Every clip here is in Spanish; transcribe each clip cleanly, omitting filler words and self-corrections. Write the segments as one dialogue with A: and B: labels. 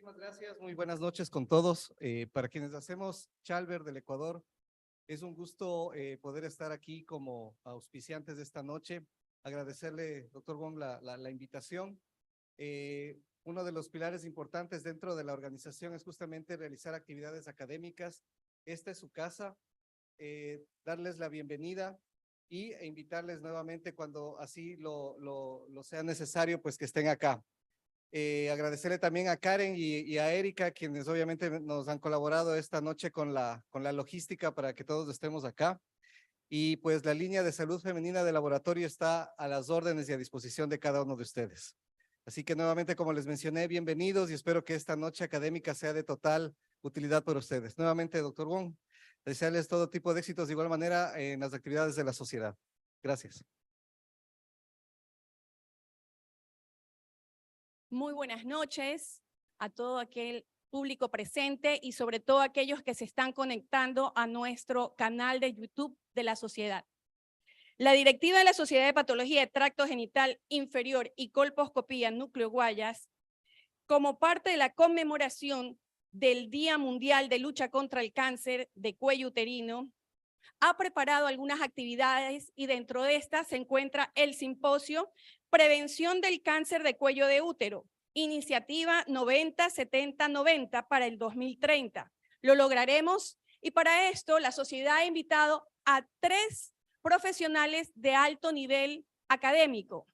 A: Muchísimas gracias, muy buenas noches con todos. Para quienes hacemos Chalver del Ecuador, es un gusto poder estar aquí como auspiciantes de esta noche. Agradecerle, doctor Wong, la invitación. Uno de los pilares importantes dentro de la organización es justamente realizar actividades académicas. Esta es su casa, darles la bienvenida e invitarles nuevamente cuando así lo sea necesario, pues que estén acá. Agradecerle también a Karen y a Erika, quienes obviamente nos han colaborado esta noche con la logística para que todos estemos acá. Y pues la línea de salud femenina del laboratorio está a las órdenes y a disposición de cada uno de ustedes. Así que nuevamente, como les mencioné, bienvenidos y espero que esta noche académica sea de total utilidad para ustedes. Nuevamente, doctor Wong, desearles todo tipo de éxitos de igual manera en las actividades de la sociedad. Gracias.
B: Muy buenas noches a todo aquel público presente y sobre todo a aquellos que se están conectando a nuestro canal de YouTube de la sociedad. La directiva de la Sociedad de Patología de Tracto Genital Inferior y Colposcopía Núcleo Guayas, como parte de la conmemoración del Día Mundial de Lucha contra el Cáncer de Cuello Uterino, ha preparado algunas actividades y dentro de estas se encuentra el simposio Prevención del Cáncer de Cuello de Útero, iniciativa 90-70-90 para el 2030. Lo lograremos y para esto la sociedad ha invitado a 3 profesionales de alto nivel académico.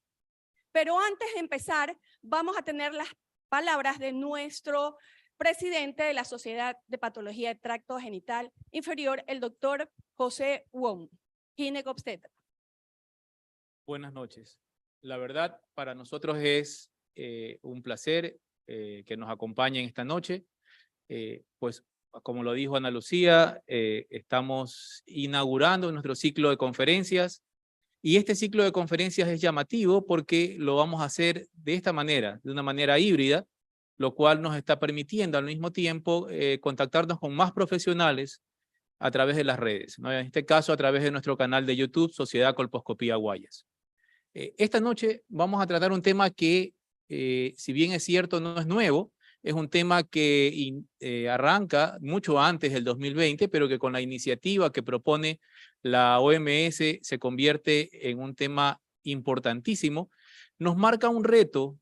B: Pero antes de empezar, vamos a tener las palabras de nuestro presidente de la Sociedad de Patología de Tracto Genital Inferior, el doctor José Wong, ginecobstetra.
C: Buenas noches. La verdad, para nosotros es un placer que nos acompañen esta noche. Pues, como lo dijo Ana Lucía, estamos inaugurando nuestro ciclo de conferencias y este ciclo de conferencias es llamativo porque lo vamos a hacer de esta manera, de una manera híbrida, lo cual nos está permitiendo al mismo tiempo contactarnos con más profesionales a través de las redes, ¿no? En este caso a través de nuestro canal de YouTube, Sociedad Colposcopía Guayas. Esta noche vamos a tratar un tema que, si bien es cierto, no es nuevo, es un tema que arranca mucho antes del 2020, pero que con la iniciativa que propone la OMS se convierte en un tema importantísimo. Nos marca un reto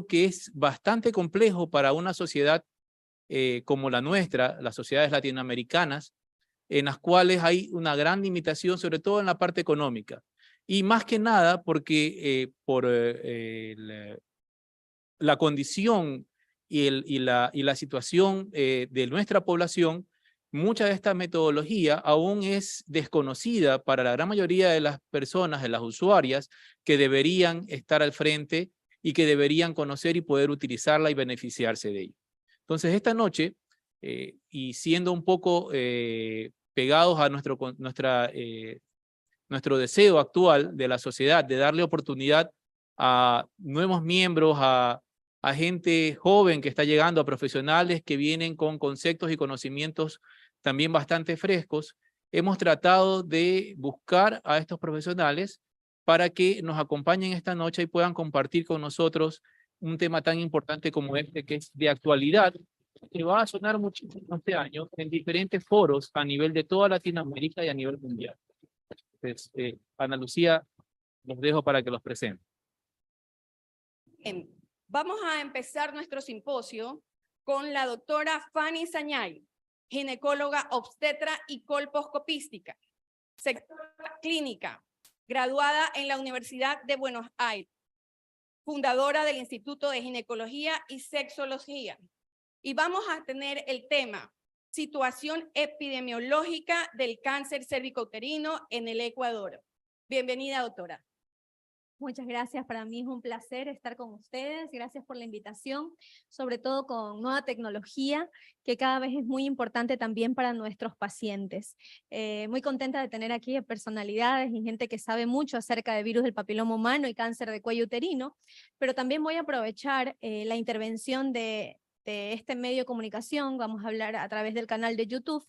C: que es bastante complejo para una sociedad como la nuestra, las sociedades latinoamericanas, en las cuales hay una gran limitación, sobre todo en la parte económica. Y más que nada porque por la condición y la situación de nuestra población, mucha de esta metodología aún es desconocida para la gran mayoría de las personas, de las usuarias, que deberían estar al frente y que deberían conocer y poder utilizarla y beneficiarse de ella. Entonces, esta noche, y siendo un poco pegados a nuestro deseo actual de la sociedad de darle oportunidad a nuevos miembros, a gente joven que está llegando, a profesionales que vienen con conceptos y conocimientos también bastante frescos, hemos tratado de buscar a estos profesionales para que nos acompañen esta noche y puedan compartir con nosotros un tema tan importante como este, que es de actualidad, que va a sonar muchísimo este año en diferentes foros a nivel de toda Latinoamérica y a nivel mundial. Entonces, Ana Lucía, los dejo para que los presenten.
B: Bien, vamos a empezar nuestro simposio con la doctora Fanny Sañay, ginecóloga obstetra y colposcopística, sexóloga clínica, graduada en la Universidad de Buenos Aires, fundadora del Instituto de Ginecología y Sexología. Y vamos a tener el tema situación epidemiológica del cáncer cervicouterino en el Ecuador. Bienvenida, doctora.
D: Muchas gracias, para mí es un placer estar con ustedes, gracias por la invitación, sobre todo con nueva tecnología, que cada vez es muy importante también para nuestros pacientes. Muy contenta de tener aquí personalidades y gente que sabe mucho acerca de virus del papiloma humano y cáncer de cuello uterino, pero también voy a aprovechar la intervención de este medio de comunicación, vamos a hablar a través del canal de YouTube,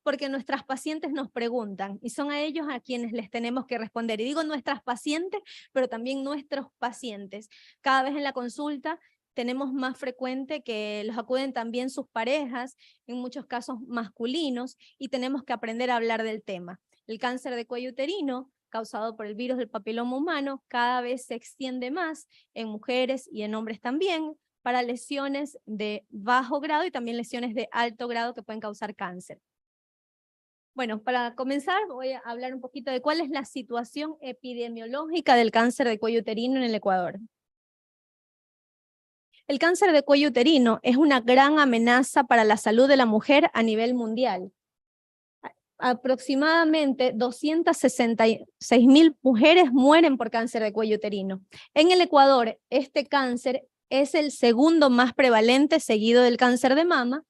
D: porque nuestras pacientes nos preguntan y son a ellos a quienes les tenemos que responder. Y digo nuestras pacientes, pero también nuestros pacientes. Cada vez en la consulta tenemos más frecuente que los acuden también sus parejas, en muchos casos masculinos, y tenemos que aprender a hablar del tema. El cáncer de cuello uterino, causado por el virus del papiloma humano, cada vez se extiende más en mujeres y en hombres también, para lesiones de bajo grado y también lesiones de alto grado que pueden causar cáncer. Bueno, para comenzar voy a hablar un poquito de cuál es la situación epidemiológica del cáncer de cuello uterino en el Ecuador. El cáncer de cuello uterino es una gran amenaza para la salud de la mujer a nivel mundial. Aproximadamente 266.000 mujeres mueren por cáncer de cuello uterino. En el Ecuador, este cáncer es el segundo más prevalente, seguido del cáncer de mama.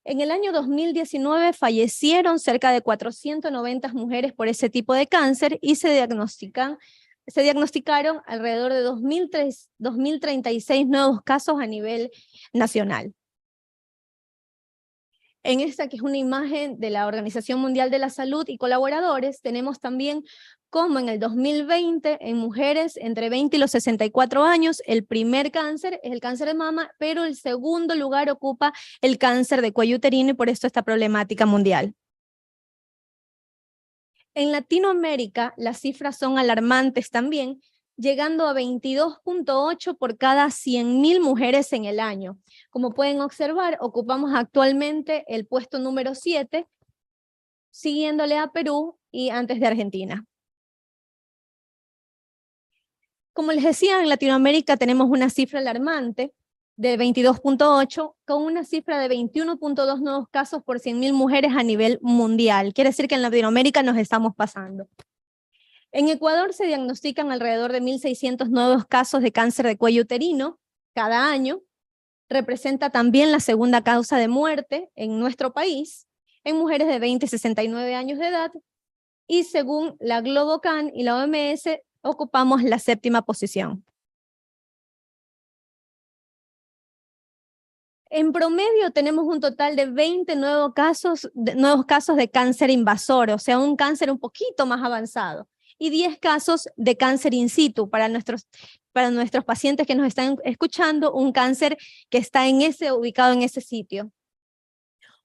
D: En el año 2019 fallecieron cerca de 490 mujeres por ese tipo de cáncer y se diagnosticaron alrededor de 2.036 nuevos casos a nivel nacional. En esta, que es una imagen de la Organización Mundial de la Salud y colaboradores, tenemos también cómo en el 2020 en mujeres entre 20 y los 64 años, el primer cáncer es el cáncer de mama, pero el segundo lugar ocupa el cáncer de cuello uterino y por esto esta problemática mundial. En Latinoamérica las cifras son alarmantes también, llegando a 22.8 por cada 100.000 mujeres en el año. Como pueden observar, ocupamos actualmente el puesto número 7, siguiéndole a Perú y antes de Argentina. Como les decía, en Latinoamérica tenemos una cifra alarmante de 22.8, con una cifra de 21.2 nuevos casos por 100.000 mujeres a nivel mundial. Quiere decir que en Latinoamérica nos estamos pasando. En Ecuador se diagnostican alrededor de 1.600 nuevos casos de cáncer de cuello uterino cada año. Representa también la segunda causa de muerte en nuestro país, en mujeres de 20 a 69 años de edad, y según la Globocan y la OMS, ocupamos la 7ª posición. En promedio tenemos un total de 20 nuevos casos de cáncer invasor, o sea, un cáncer un poquito más avanzado, y 10 casos de cáncer in situ para nuestros pacientes que nos están escuchando, un cáncer que está ubicado en ese sitio.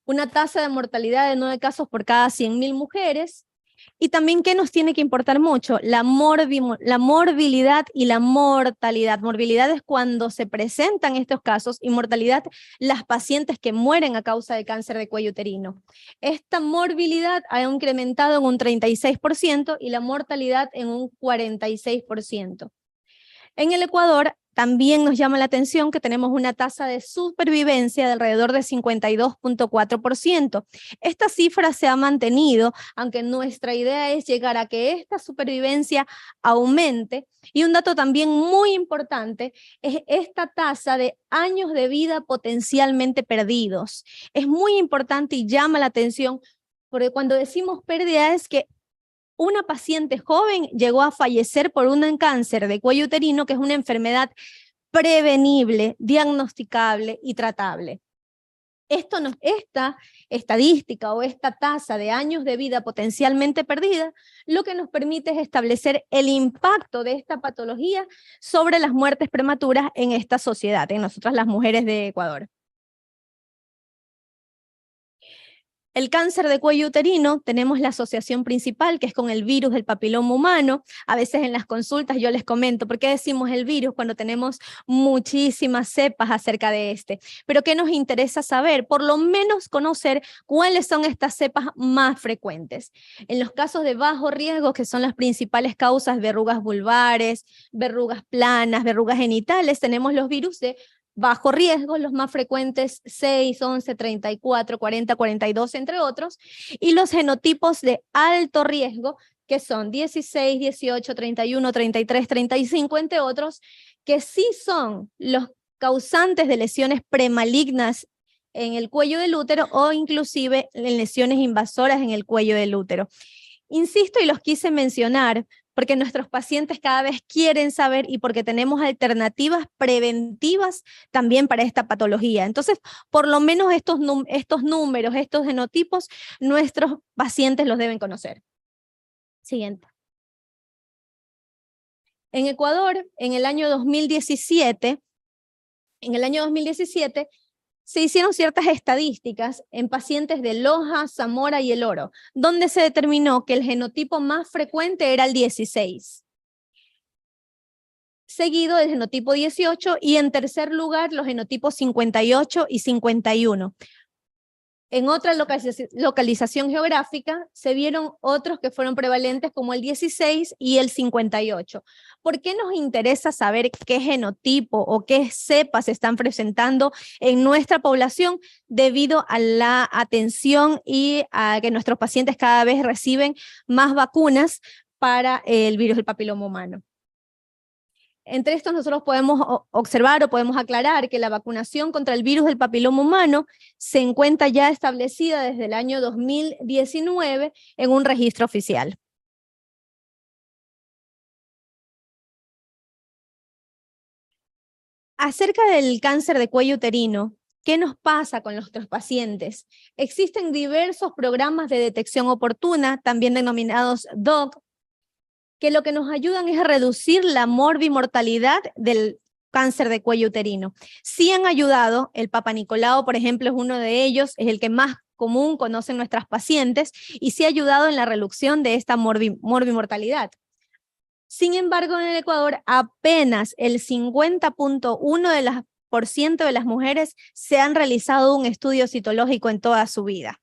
D: Una tasa de mortalidad de 9 casos por cada 100.000 mujeres. Y también, ¿qué nos tiene que importar mucho? La morbilidad y la mortalidad. Morbilidad es cuando se presentan estos casos y mortalidad, las pacientes que mueren a causa de cáncer de cuello uterino. Esta morbilidad ha incrementado en un 36% y la mortalidad en un 46%. En el Ecuador también nos llama la atención que tenemos una tasa de supervivencia de alrededor de 52.4%. Esta cifra se ha mantenido, aunque nuestra idea es llegar a que esta supervivencia aumente. Y un dato también muy importante es esta tasa de años de vida potencialmente perdidos. Es muy importante y llama la atención porque cuando decimos pérdida es que una paciente joven llegó a fallecer por un cáncer de cuello uterino, que es una enfermedad prevenible, diagnosticable y tratable. Esta estadística o esta tasa de años de vida potencialmente perdida, lo que nos permite es establecer el impacto de esta patología sobre las muertes prematuras en esta sociedad, en nosotras las mujeres de Ecuador. El cáncer de cuello uterino, tenemos la asociación principal, que es con el virus del papiloma humano. A veces en las consultas yo les comento, ¿por qué decimos el virus cuando tenemos muchísimas cepas acerca de este? Pero ¿qué nos interesa saber? Por lo menos conocer cuáles son estas cepas más frecuentes. En los casos de bajo riesgo, que son las principales causas, verrugas vulvares, verrugas planas, verrugas genitales, tenemos los virus de bajo riesgo, los más frecuentes 6, 11, 34, 40, 42, entre otros, y los genotipos de alto riesgo, que son 16, 18, 31, 33, 35, entre otros, que sí son los causantes de lesiones premalignas en el cuello del útero o inclusive en lesiones invasoras en el cuello del útero. Insisto y los quise mencionar porque nuestros pacientes cada vez quieren saber y porque tenemos alternativas preventivas también para esta patología. Entonces, por lo menos estos números, estos genotipos, nuestros pacientes los deben conocer. Siguiente. En Ecuador, en el año 2017, En el año 2017 se hicieron ciertas estadísticas en pacientes de Loja, Zamora y El Oro, donde se determinó que el genotipo más frecuente era el 16, seguido del genotipo 18 y en tercer lugar los genotipos 58 y 51. En otra localización geográfica se vieron otros que fueron prevalentes como el 16 y el 58. ¿Por qué nos interesa saber qué genotipo o qué cepas se están presentando en nuestra población? Debido a la atención y a que nuestros pacientes cada vez reciben más vacunas para el virus del papiloma humano. Entre estos nosotros podemos observar o podemos aclarar que la vacunación contra el virus del papiloma humano se encuentra ya establecida desde el año 2019 en un registro oficial. Acerca del cáncer de cuello uterino, ¿qué nos pasa con nuestros pacientes? Existen diversos programas de detección oportuna, también denominados DOC, que lo que nos ayudan es a reducir la morbimortalidad del cáncer de cuello uterino. Sí han ayudado, el Papa Nicolau, por ejemplo, es uno de ellos, es el que más común conocen nuestras pacientes, y sí ha ayudado en la reducción de esta morbimortalidad. Sin embargo, en el Ecuador, apenas el 50.1% de las mujeres se han realizado un estudio citológico en toda su vida.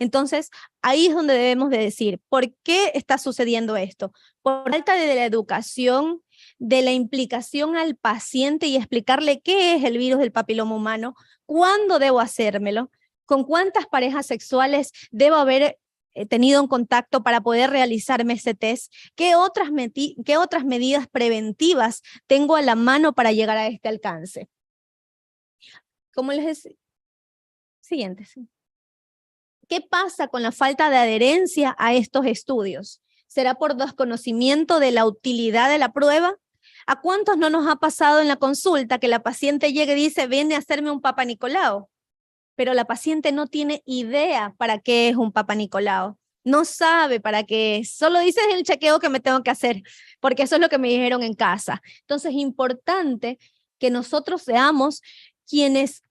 D: Entonces, ahí es donde debemos de decir, ¿por qué está sucediendo esto? Por falta de la educación, de la implicación al paciente y explicarle qué es el virus del papiloma humano, cuándo debo hacérmelo, con cuántas parejas sexuales debo haber tenido un contacto para poder realizarme ese test, qué otras medidas preventivas tengo a la mano para llegar a este alcance. Como les decía, siguiente, sí. ¿Qué pasa con la falta de adherencia a estos estudios? ¿Será por desconocimiento de la utilidad de la prueba? ¿A cuántos no nos ha pasado en la consulta que la paciente llega y dice, viene a hacerme un Papa Nicolau? Pero la paciente no tiene idea para qué es un Papa Nicolau. No sabe para qué es. Solo dice el chequeo que me tengo que hacer, porque eso es lo que me dijeron en casa. Entonces es importante que nosotros seamos quienes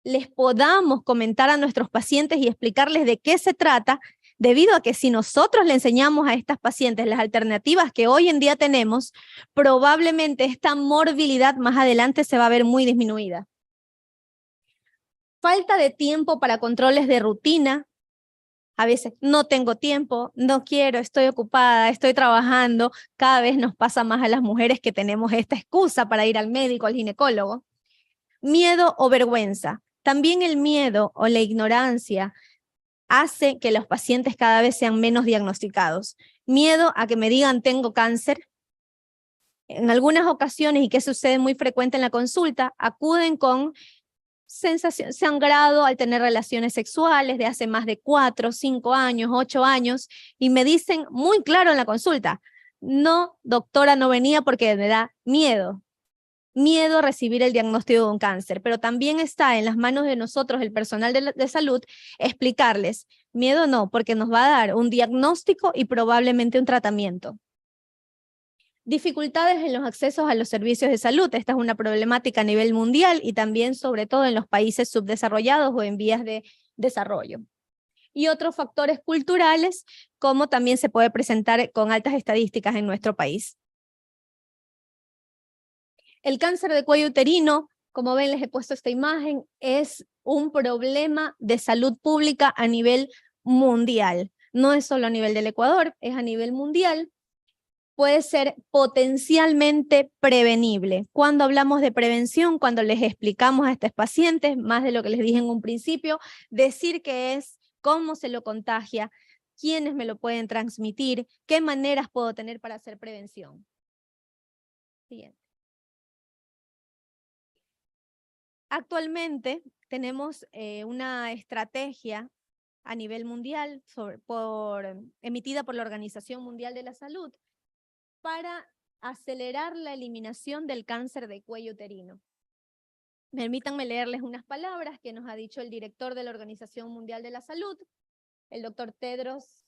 D: les podamos comentar a nuestros pacientes y explicarles de qué se trata, debido a que si nosotros le enseñamos a estas pacientes las alternativas que hoy en día tenemos, probablemente esta morbilidad más adelante se va a ver muy disminuida. Falta de tiempo para controles de rutina. A veces no tengo tiempo, no quiero, estoy ocupada, estoy trabajando. Cada vez nos pasa más a las mujeres que tenemos esta excusa para ir al médico, al ginecólogo. Miedo o vergüenza. También el miedo o la ignorancia hace que los pacientes cada vez sean menos diagnosticados. Miedo a que me digan tengo cáncer. En algunas ocasiones, y que sucede muy frecuente en la consulta, acuden con sensación, sangrado al tener relaciones sexuales de hace más de 4, 5 años, 8 años, y me dicen muy claro en la consulta, no, doctora, no venía porque me da miedo. Miedo a recibir el diagnóstico de un cáncer, pero también está en las manos de nosotros, el personal de salud, explicarles, miedo no, porque nos va a dar un diagnóstico y probablemente un tratamiento. Dificultades en los accesos a los servicios de salud. Esta es una problemática a nivel mundial y también sobre todo en los países subdesarrollados o en vías de desarrollo. Y otros factores culturales, como también se puede presentar con altas estadísticas en nuestro país. El cáncer de cuello uterino, como ven, les he puesto esta imagen, es un problema de salud pública a nivel mundial. No es solo a nivel del Ecuador, es a nivel mundial. Puede ser potencialmente prevenible. Cuando hablamos de prevención, cuando les explicamos a estos pacientes, más de lo que les dije en un principio, decir qué es, cómo se lo contagia, quiénes me lo pueden transmitir, qué maneras puedo tener para hacer prevención. Siguiente. Actualmente tenemos una estrategia a nivel mundial emitida por la Organización Mundial de la Salud para acelerar la eliminación del cáncer de cuello uterino. Permítanme leerles unas palabras que nos ha dicho el director de la Organización Mundial de la Salud, el doctor Tedros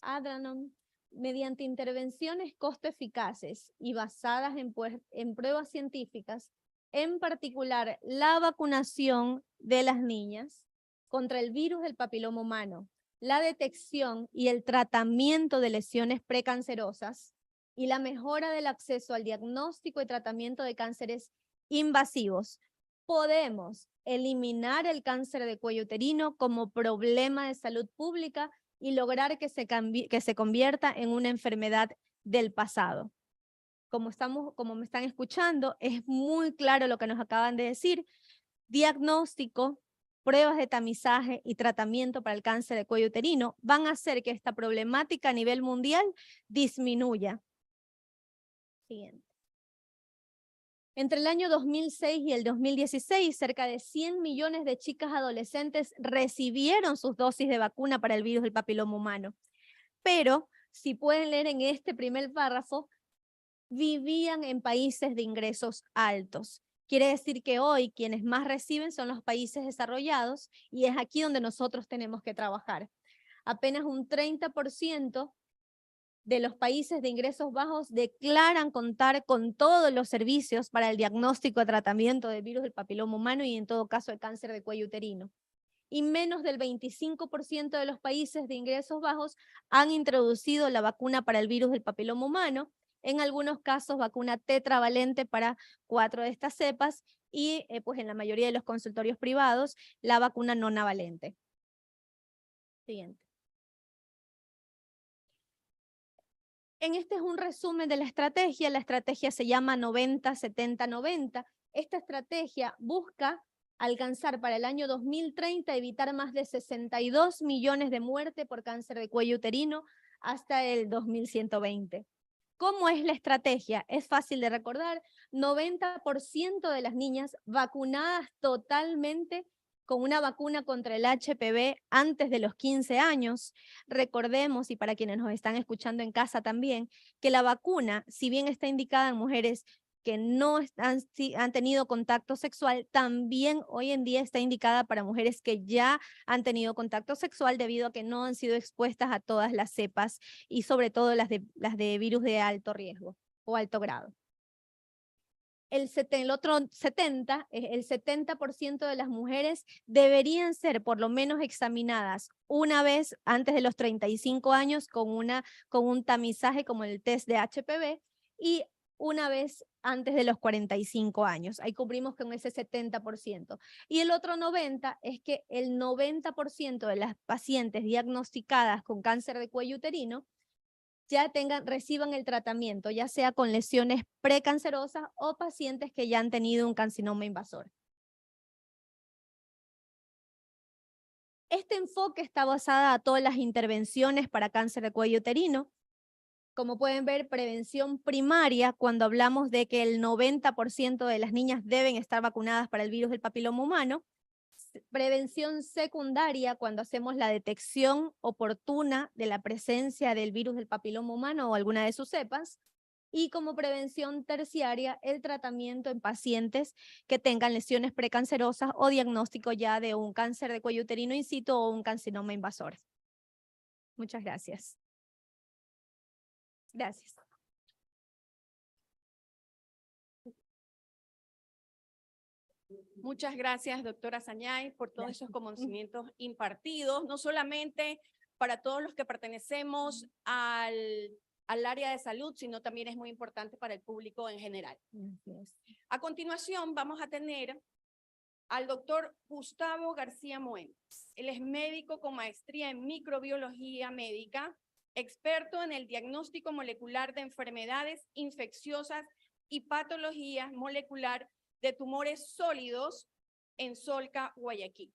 D: Adhanom. Mediante intervenciones costo eficaces y basadas en pruebas científicas, en particular la vacunación de las niñas contra el virus del papiloma humano, la detección y el tratamiento de lesiones precancerosas y la mejora del acceso al diagnóstico y tratamiento de cánceres invasivos, podemos eliminar el cáncer de cuello uterino como problema de salud pública y lograr que se convierta en una enfermedad del pasado. Como me están escuchando, es muy claro lo que nos acaban de decir. Diagnóstico, pruebas de tamizaje y tratamiento para el cáncer de cuello uterino van a hacer que esta problemática a nivel mundial disminuya. Siguiente. Entre el año 2006 y el 2016, cerca de 100 millones de chicas adolescentes recibieron sus dosis de vacuna para el virus del papiloma humano. Pero, si pueden leer en este primer párrafo, vivían en países de ingresos altos. Quiere decir que hoy quienes más reciben son los países desarrollados y es aquí donde nosotros tenemos que trabajar. Apenas un 30% de los países de ingresos bajos declaran contar con todos los servicios para el diagnóstico y tratamiento del virus del papiloma humano y en todo caso el cáncer de cuello uterino. Y menos del 25% de los países de ingresos bajos han introducido la vacuna para el virus del papiloma humano, en algunos casos vacuna tetravalente para 4 de estas cepas y pues en la mayoría de los consultorios privados la vacuna nonavalente. Siguiente. Este es un resumen de la estrategia. La estrategia se llama 90-70-90. Esta estrategia busca alcanzar para el año 2030 evitar más de 62 millones de muertes por cáncer de cuello uterino hasta el 2120. ¿Cómo es la estrategia? Es fácil de recordar. 90% de las niñas vacunadas totalmente con una vacuna contra el HPV antes de los 15 años. Recordemos, y para quienes nos están escuchando en casa también, que la vacuna, si bien está indicada en mujeres que no han tenido contacto sexual, también hoy en día está indicada para mujeres que ya han tenido contacto sexual debido a que no han sido expuestas a todas las cepas y sobre todo las de virus de alto riesgo o alto grado. El otro 70% de las mujeres deberían ser por lo menos examinadas una vez antes de los 35 años con un tamizaje como el test de HPV y una vez antes de los 45 años. Ahí cubrimos con ese 70%. Y el otro 90% es que el 90% de las pacientes diagnosticadas con cáncer de cuello uterino ya reciban el tratamiento, ya sea con lesiones precancerosas o pacientes que ya han tenido un carcinoma invasor. Este enfoque está basado en todas las intervenciones para cáncer de cuello uterino. Como pueden ver, prevención primaria, cuando hablamos de que el 90% de las niñas deben estar vacunadas para el virus del papiloma humano. Prevención secundaria, cuando hacemos la detección oportuna de la presencia del virus del papiloma humano o alguna de sus cepas. Y como prevención terciaria, el tratamiento en pacientes que tengan lesiones precancerosas o diagnóstico ya de un cáncer de cuello uterino in situ o un carcinoma invasor. Muchas gracias. Gracias.
B: Muchas gracias, doctora Sañay, por todos esos conocimientos impartidos, no solamente para todos los que pertenecemos al área de salud, sino también es muy importante para el público en general. A continuación, vamos a tener al doctor Gustavo García Moen. Él es médico con maestría en microbiología médica, experto en el diagnóstico molecular de enfermedades infecciosas y patología molecular de tumores sólidos en Solca, Guayaquil.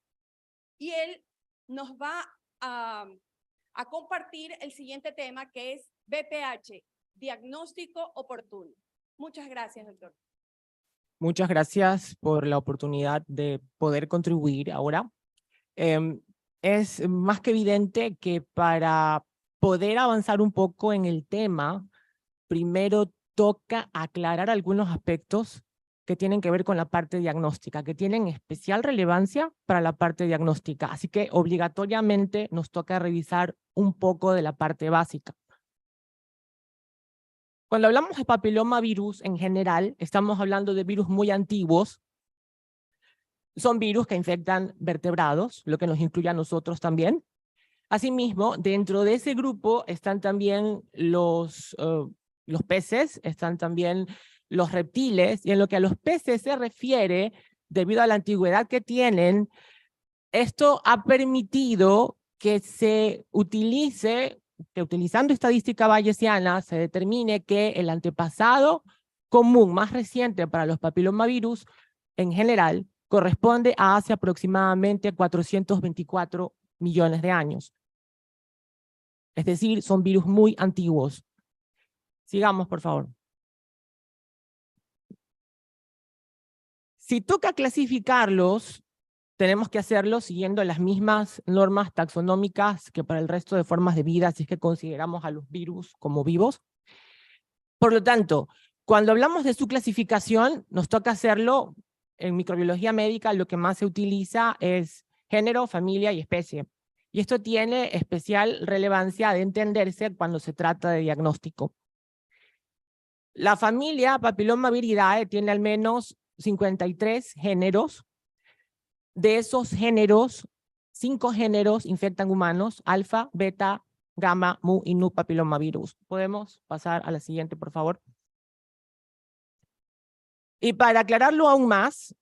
B: Y él nos va a compartir el siguiente tema, que es BPH, diagnóstico oportuno. Muchas gracias, doctor.
E: Muchas gracias por la oportunidad de poder contribuir ahora. Es más que evidente que para poder avanzar un poco en el tema, primero toca aclarar algunos aspectos que tienen que ver con la parte diagnóstica, que tienen especial relevancia para la parte diagnóstica. Así que obligatoriamente nos toca revisar un poco de la parte básica. Cuando hablamos de papilomavirus en general, estamos hablando de virus muy antiguos. Son virus que infectan vertebrados, lo que nos incluye a nosotros también. Asimismo, dentro de ese grupo están también los peces, están también los reptiles, y en lo que a los peces se refiere, debido a la antigüedad que tienen, esto ha permitido que se utilice, que utilizando estadística bayesiana, se determine que el antepasado común más reciente para los papilomavirus en general corresponde a hace aproximadamente 424 millones de años. Es decir, son virus muy antiguos. Sigamos, por favor. Si toca clasificarlos, tenemos que hacerlo siguiendo las mismas normas taxonómicas que para el resto de formas de vida, si es que consideramos a los virus como vivos. Por lo tanto, cuando hablamos de su clasificación, nos toca hacerlo en microbiología médica, lo que más se utiliza es género, familia y especie. Y esto tiene especial relevancia de entenderse cuando se trata de diagnóstico. La familia Papillomaviridae tiene al menos 53 géneros. De esos géneros, 5 géneros infectan humanos: alfa, beta, gamma, mu y nu papillomavirus. ¿Podemos pasar a la siguiente, por favor? Y para aclararlo aún más,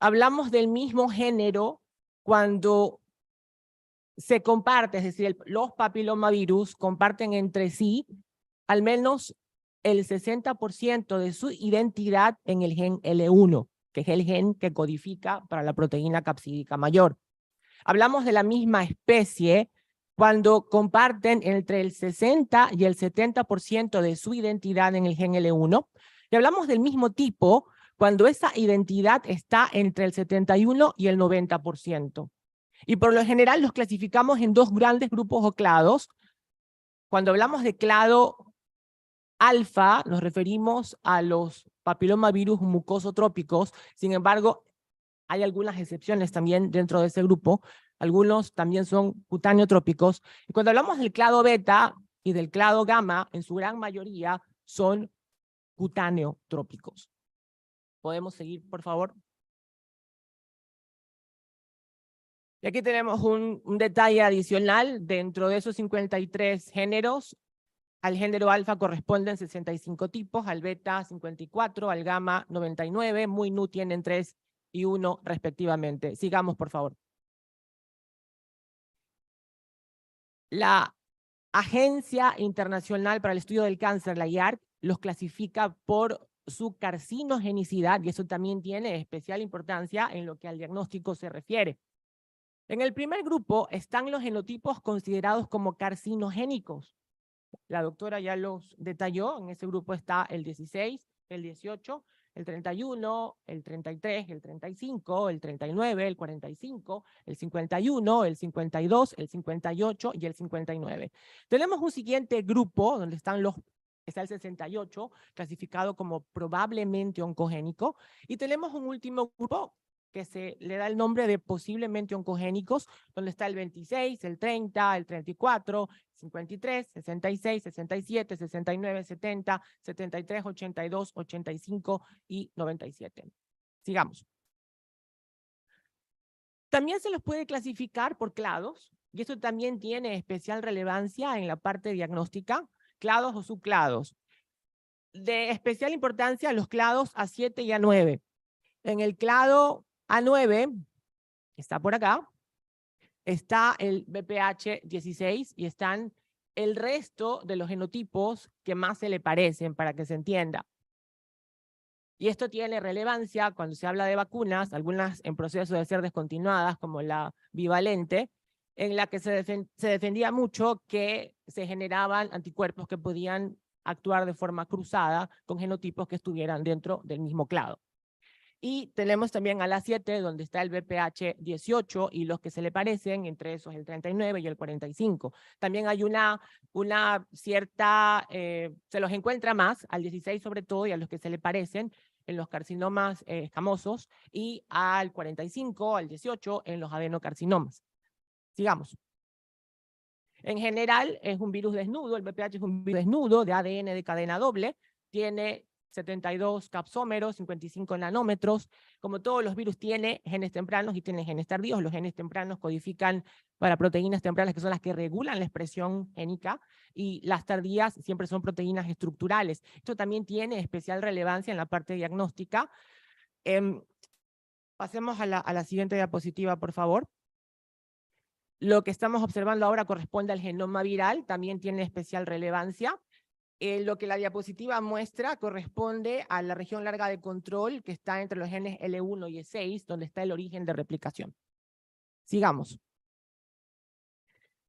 E: hablamos del mismo género cuando se comparte, es decir, los papilomavirus comparten entre sí al menos el 60% de su identidad en el gen L1, que es el gen que codifica para la proteína capsídica mayor. Hablamos de la misma especie cuando comparten entre el 60 y el 70% de su identidad en el gen L1, y hablamos del mismo tipo cuando esa identidad está entre el 71 y el 90%. Y por lo general los clasificamos en 2 grandes grupos o clados. Cuando hablamos de clado alfa, nos referimos a los papilomavirus mucosotrópicos. Sin embargo, hay algunas excepciones también dentro de ese grupo. Algunos también son cutáneotrópicos. Y cuando hablamos del clado beta y del clado gamma, en su gran mayoría son cutáneotrópicos. ¿Podemos seguir, por favor? Y aquí tenemos un detalle adicional. Dentro de esos 53 géneros, al género alfa corresponden 65 tipos, al beta 54, al gamma 99, muy nu tienen 3 y 1 respectivamente. Sigamos, por favor. La Agencia Internacional para el Estudio del Cáncer, la IARC, los clasifica por su carcinogenicidad, y eso también tiene especial importancia en lo que al diagnóstico se refiere. En el primer grupo están los genotipos considerados como carcinogénicos. La doctora ya los detalló. En ese grupo está el 16, el 18, el 31, el 33, el 35, el 39, el 45, el 51, el 52, el 58 y el 59. Tenemos un siguiente grupo donde está el 68, clasificado como probablemente oncogénico, y tenemos un último grupo que se le da el nombre de posiblemente oncogénicos, donde está el 26, el 30, el 34, 53, 66, 67, 69, 70, 73, 82, 85 y 97. Sigamos. También se los puede clasificar por clados, y esto también tiene especial relevancia en la parte diagnóstica: clados o subclados. De especial importancia los clados A7 y A9. En el clado A9, que está por acá, está el BPH16 y están el resto de los genotipos que más se le parecen, para que se entienda. Y esto tiene relevancia cuando se habla de vacunas, algunas en proceso de ser descontinuadas, como la bivalente, en la que se defendía mucho que se generaban anticuerpos que podían actuar de forma cruzada con genotipos que estuvieran dentro del mismo clado. Y tenemos también a la 7, donde está el BPH18 y los que se le parecen, entre esos el 39 y el 45. También hay una cierta, se los encuentra más, al 16 sobre todo, y a los que se le parecen en los carcinomas escamosos, y al 45, al 18 en los adenocarcinomas. Sigamos. En general, es un virus desnudo, el VPH es un virus desnudo de ADN de cadena doble, tiene 72 capsómeros, 55 nanómetros. Como todos los virus, tiene genes tempranos y tiene genes tardíos. Los genes tempranos codifican para proteínas tempranas, que son las que regulan la expresión génica, y las tardías siempre son proteínas estructurales. Esto también tiene especial relevancia en la parte diagnóstica. Pasemos a la siguiente diapositiva, por favor. Lo que estamos observando ahora corresponde al genoma viral, también tiene especial relevancia. Lo que la diapositiva muestra corresponde a la región larga de control que está entre los genes L1 y E6, donde está el origen de replicación. Sigamos.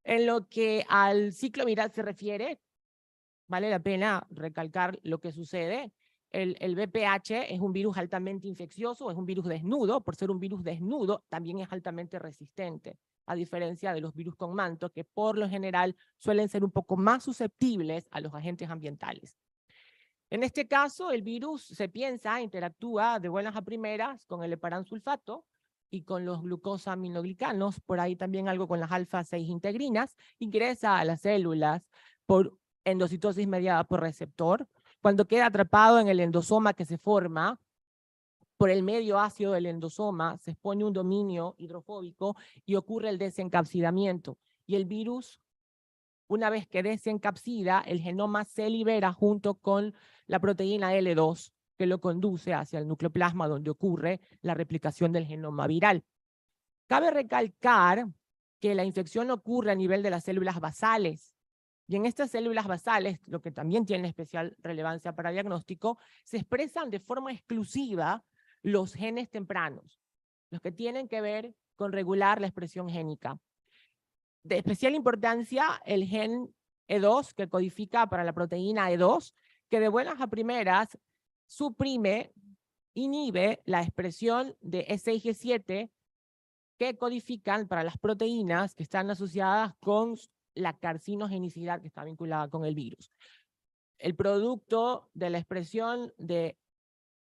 E: En lo que al ciclo viral se refiere, vale la pena recalcar lo que sucede. El VPH es un virus altamente infeccioso, es un virus desnudo. Por ser un virus desnudo, también es altamente resistente, a diferencia de los virus con manto, que por lo general suelen ser un poco más susceptibles a los agentes ambientales. En este caso, el virus se piensa, interactúa de buenas a primeras con el heparansulfato y con los glucosaminoglicanos, por ahí también algo con las alfa-6 integrinas, ingresa a las células por endocitosis mediada por receptor. Cuando queda atrapado en el endosoma que se forma, por el medio ácido del endosoma se expone un dominio hidrofóbico y ocurre el desencapsidamiento. Y el virus, una vez que desencapsida, el genoma se libera junto con la proteína L2, que lo conduce hacia el nucleoplasma, donde ocurre la replicación del genoma viral. Cabe recalcar que la infección ocurre a nivel de las células basales. Y en estas células basales, lo que también tiene especial relevancia para diagnóstico, se expresan de forma exclusiva los genes tempranos, los que tienen que ver con regular la expresión génica. De especial importancia, el gen E2, que codifica para la proteína E2, que de buenas a primeras suprime, inhibe la expresión de E6 y E7, que codifican para las proteínas que están asociadas con la carcinogenicidad que está vinculada con el virus. El producto de la expresión de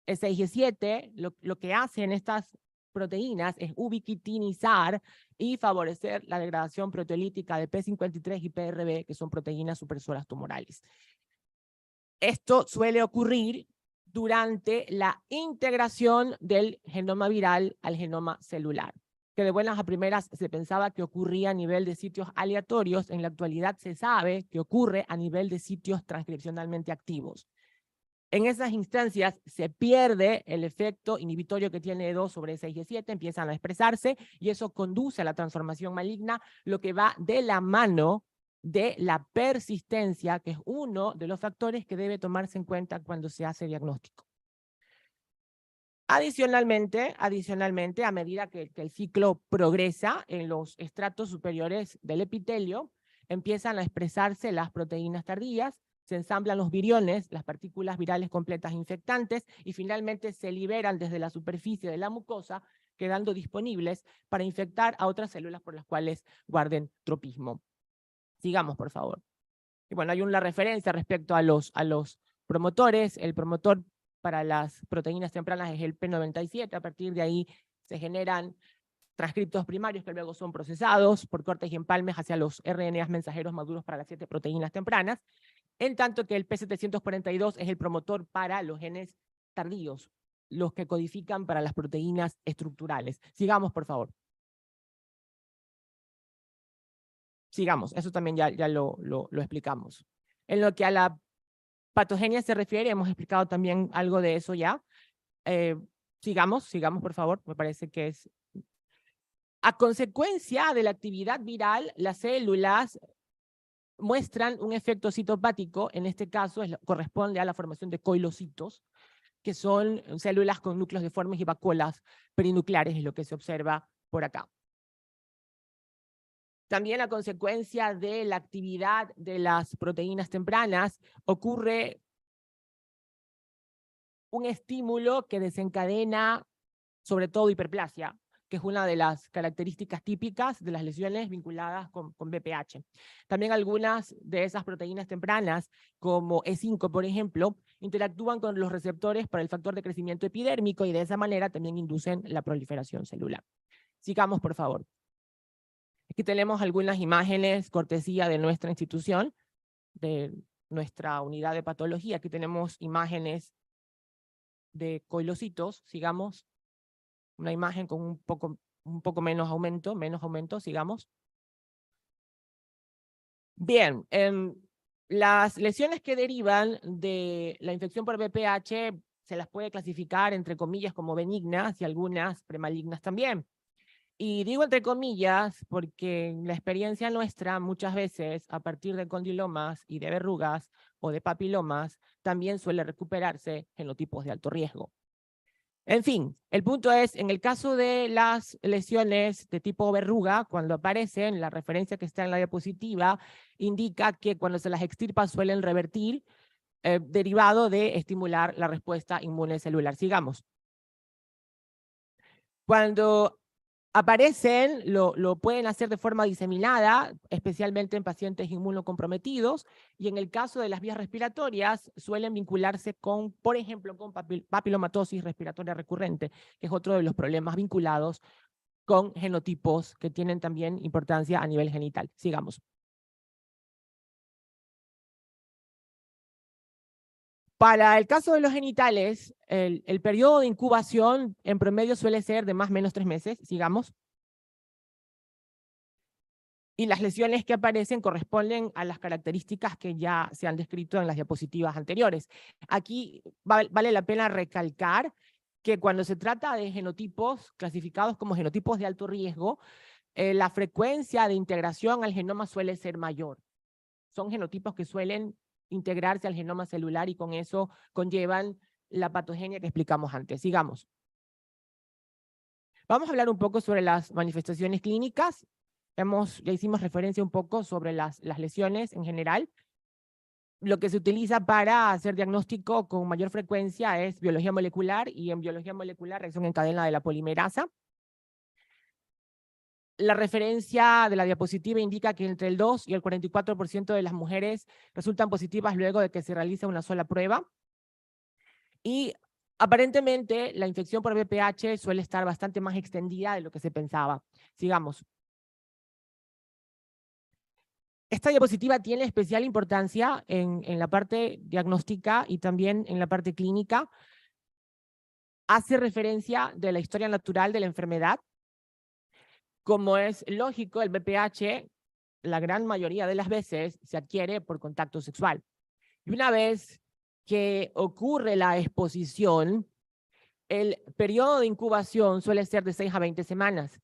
E: E6 y E7, lo que hacen estas proteínas es ubiquitinizar y favorecer la degradación proteolítica de P53 y PRB, que son proteínas supresoras tumorales. Esto suele ocurrir durante la integración del genoma viral al genoma celular, que de buenas a primeras se pensaba que ocurría a nivel de sitios aleatorios. En la actualidad se sabe que ocurre a nivel de sitios transcripcionalmente activos. En esas instancias se pierde el efecto inhibitorio que tiene E2 sobre E6 y E7, empiezan a expresarse y eso conduce a la transformación maligna, lo que va de la mano de la persistencia, que es uno de los factores que debe tomarse en cuenta cuando se hace diagnóstico. Adicionalmente, a medida que el ciclo progresa en los estratos superiores del epitelio, empiezan a expresarse las proteínas tardías, se ensamblan los viriones, las partículas virales completas infectantes, y finalmente se liberan desde la superficie de la mucosa, quedando disponibles para infectar a otras células por las cuales guarden tropismo. Sigamos, por favor. Y bueno, hay una referencia respecto a los promotores. El promotor para las proteínas tempranas es el P97, a partir de ahí se generan transcriptos primarios que luego son procesados por cortes y empalmes hacia los RNAs mensajeros maduros para las 7 proteínas tempranas, en tanto que el P742 es el promotor para los genes tardíos, los que codifican para las proteínas estructurales. Sigamos, por favor. Sigamos, eso también ya lo explicamos. En lo que a la patogenia se refiere, hemos explicado también algo de eso ya. Sigamos, por favor, me parece que es... A consecuencia de la actividad viral, las células muestran un efecto citopático, en este caso corresponde a la formación de coilocitos, que son células con núcleos deformes y vacuolas perinucleares, es lo que se observa por acá. También a consecuencia de la actividad de las proteínas tempranas, ocurre un estímulo que desencadena sobre todo hiperplasia, que es una de las características típicas de las lesiones vinculadas con VPH. También algunas de esas proteínas tempranas, como E5, por ejemplo, interactúan con los receptores para el factor de crecimiento epidérmico y de esa manera también inducen la proliferación celular. Sigamos, por favor. Aquí tenemos algunas imágenes cortesía de nuestra institución, de nuestra unidad de patología. Aquí tenemos imágenes de coilocitos, sigamos. Una imagen con un poco menos aumento, sigamos. Bien, las lesiones que derivan de la infección por VPH se las puede clasificar entre comillas como benignas y algunas premalignas también. Y digo entre comillas porque en la experiencia nuestra muchas veces a partir de condilomas y de verrugas o de papilomas también suele recuperarse genotipos de alto riesgo. En fin, el punto es, en el caso de las lesiones de tipo verruga, cuando aparecen, la referencia que está en la diapositiva indica que cuando se las extirpa suelen revertir, derivado de estimular la respuesta inmune celular. Sigamos. Cuando aparecen, lo pueden hacer de forma diseminada, especialmente en pacientes inmunocomprometidos, y en el caso de las vías respiratorias suelen vincularse con, por ejemplo, con papilomatosis respiratoria recurrente, que es otro de los problemas vinculados con genotipos que tienen también importancia a nivel genital. Sigamos. Para el caso de los genitales, el periodo de incubación en promedio suele ser de más o menos 3 meses. Sigamos. Y las lesiones que aparecen corresponden a las características que ya se han descrito en las diapositivas anteriores. Aquí vale la pena recalcar que cuando se trata de genotipos clasificados como genotipos de alto riesgo, la frecuencia de integración al genoma suele ser mayor. Son genotipos que suelen integrarse al genoma celular y con eso conllevan la patogenia que explicamos antes. Sigamos. Vamos a hablar un poco sobre las manifestaciones clínicas. Ya hicimos referencia un poco sobre las lesiones en general. Lo que se utiliza para hacer diagnóstico con mayor frecuencia es biología molecular, y en biología molecular reacción en cadena de la polimerasa. La referencia de la diapositiva indica que entre el 2 y el 44% de las mujeres resultan positivas luego de que se realiza una sola prueba. Y aparentemente la infección por VPH suele estar bastante más extendida de lo que se pensaba. Sigamos. Esta diapositiva tiene especial importancia en la parte diagnóstica y también en la parte clínica. Hace referencia de la historia natural de la enfermedad. Como es lógico, el VPH, la gran mayoría de las veces, se adquiere por contacto sexual. Y una vez que ocurre la exposición, el periodo de incubación suele ser de 6 a 20 semanas.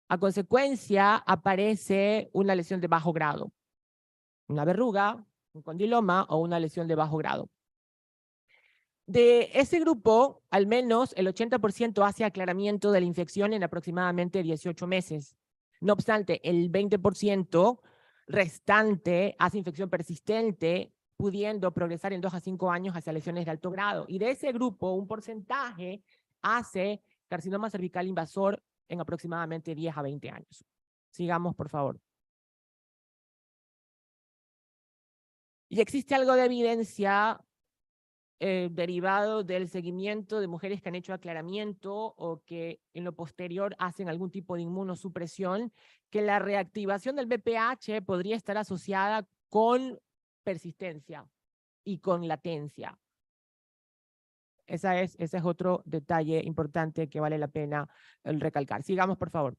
E: A consecuencia, aparece una lesión de bajo grado. Una verruga, un condiloma o una lesión de bajo grado. De ese grupo, al menos el 80% hace aclaramiento de la infección en aproximadamente 18 meses. No obstante, el 20% restante hace infección persistente, pudiendo progresar en 2 a 5 años hacia lesiones de alto grado. Y de ese grupo, un porcentaje hace carcinoma cervical invasor en aproximadamente 10 a 20 años. Sigamos, por favor. Y existe algo de evidencia derivado del seguimiento de mujeres que han hecho aclaramiento o que en lo posterior hacen algún tipo de inmunosupresión, que la reactivación del VPH podría estar asociada con persistencia y con latencia. Ese es otro detalle importante que vale la pena recalcar. Sigamos, por favor.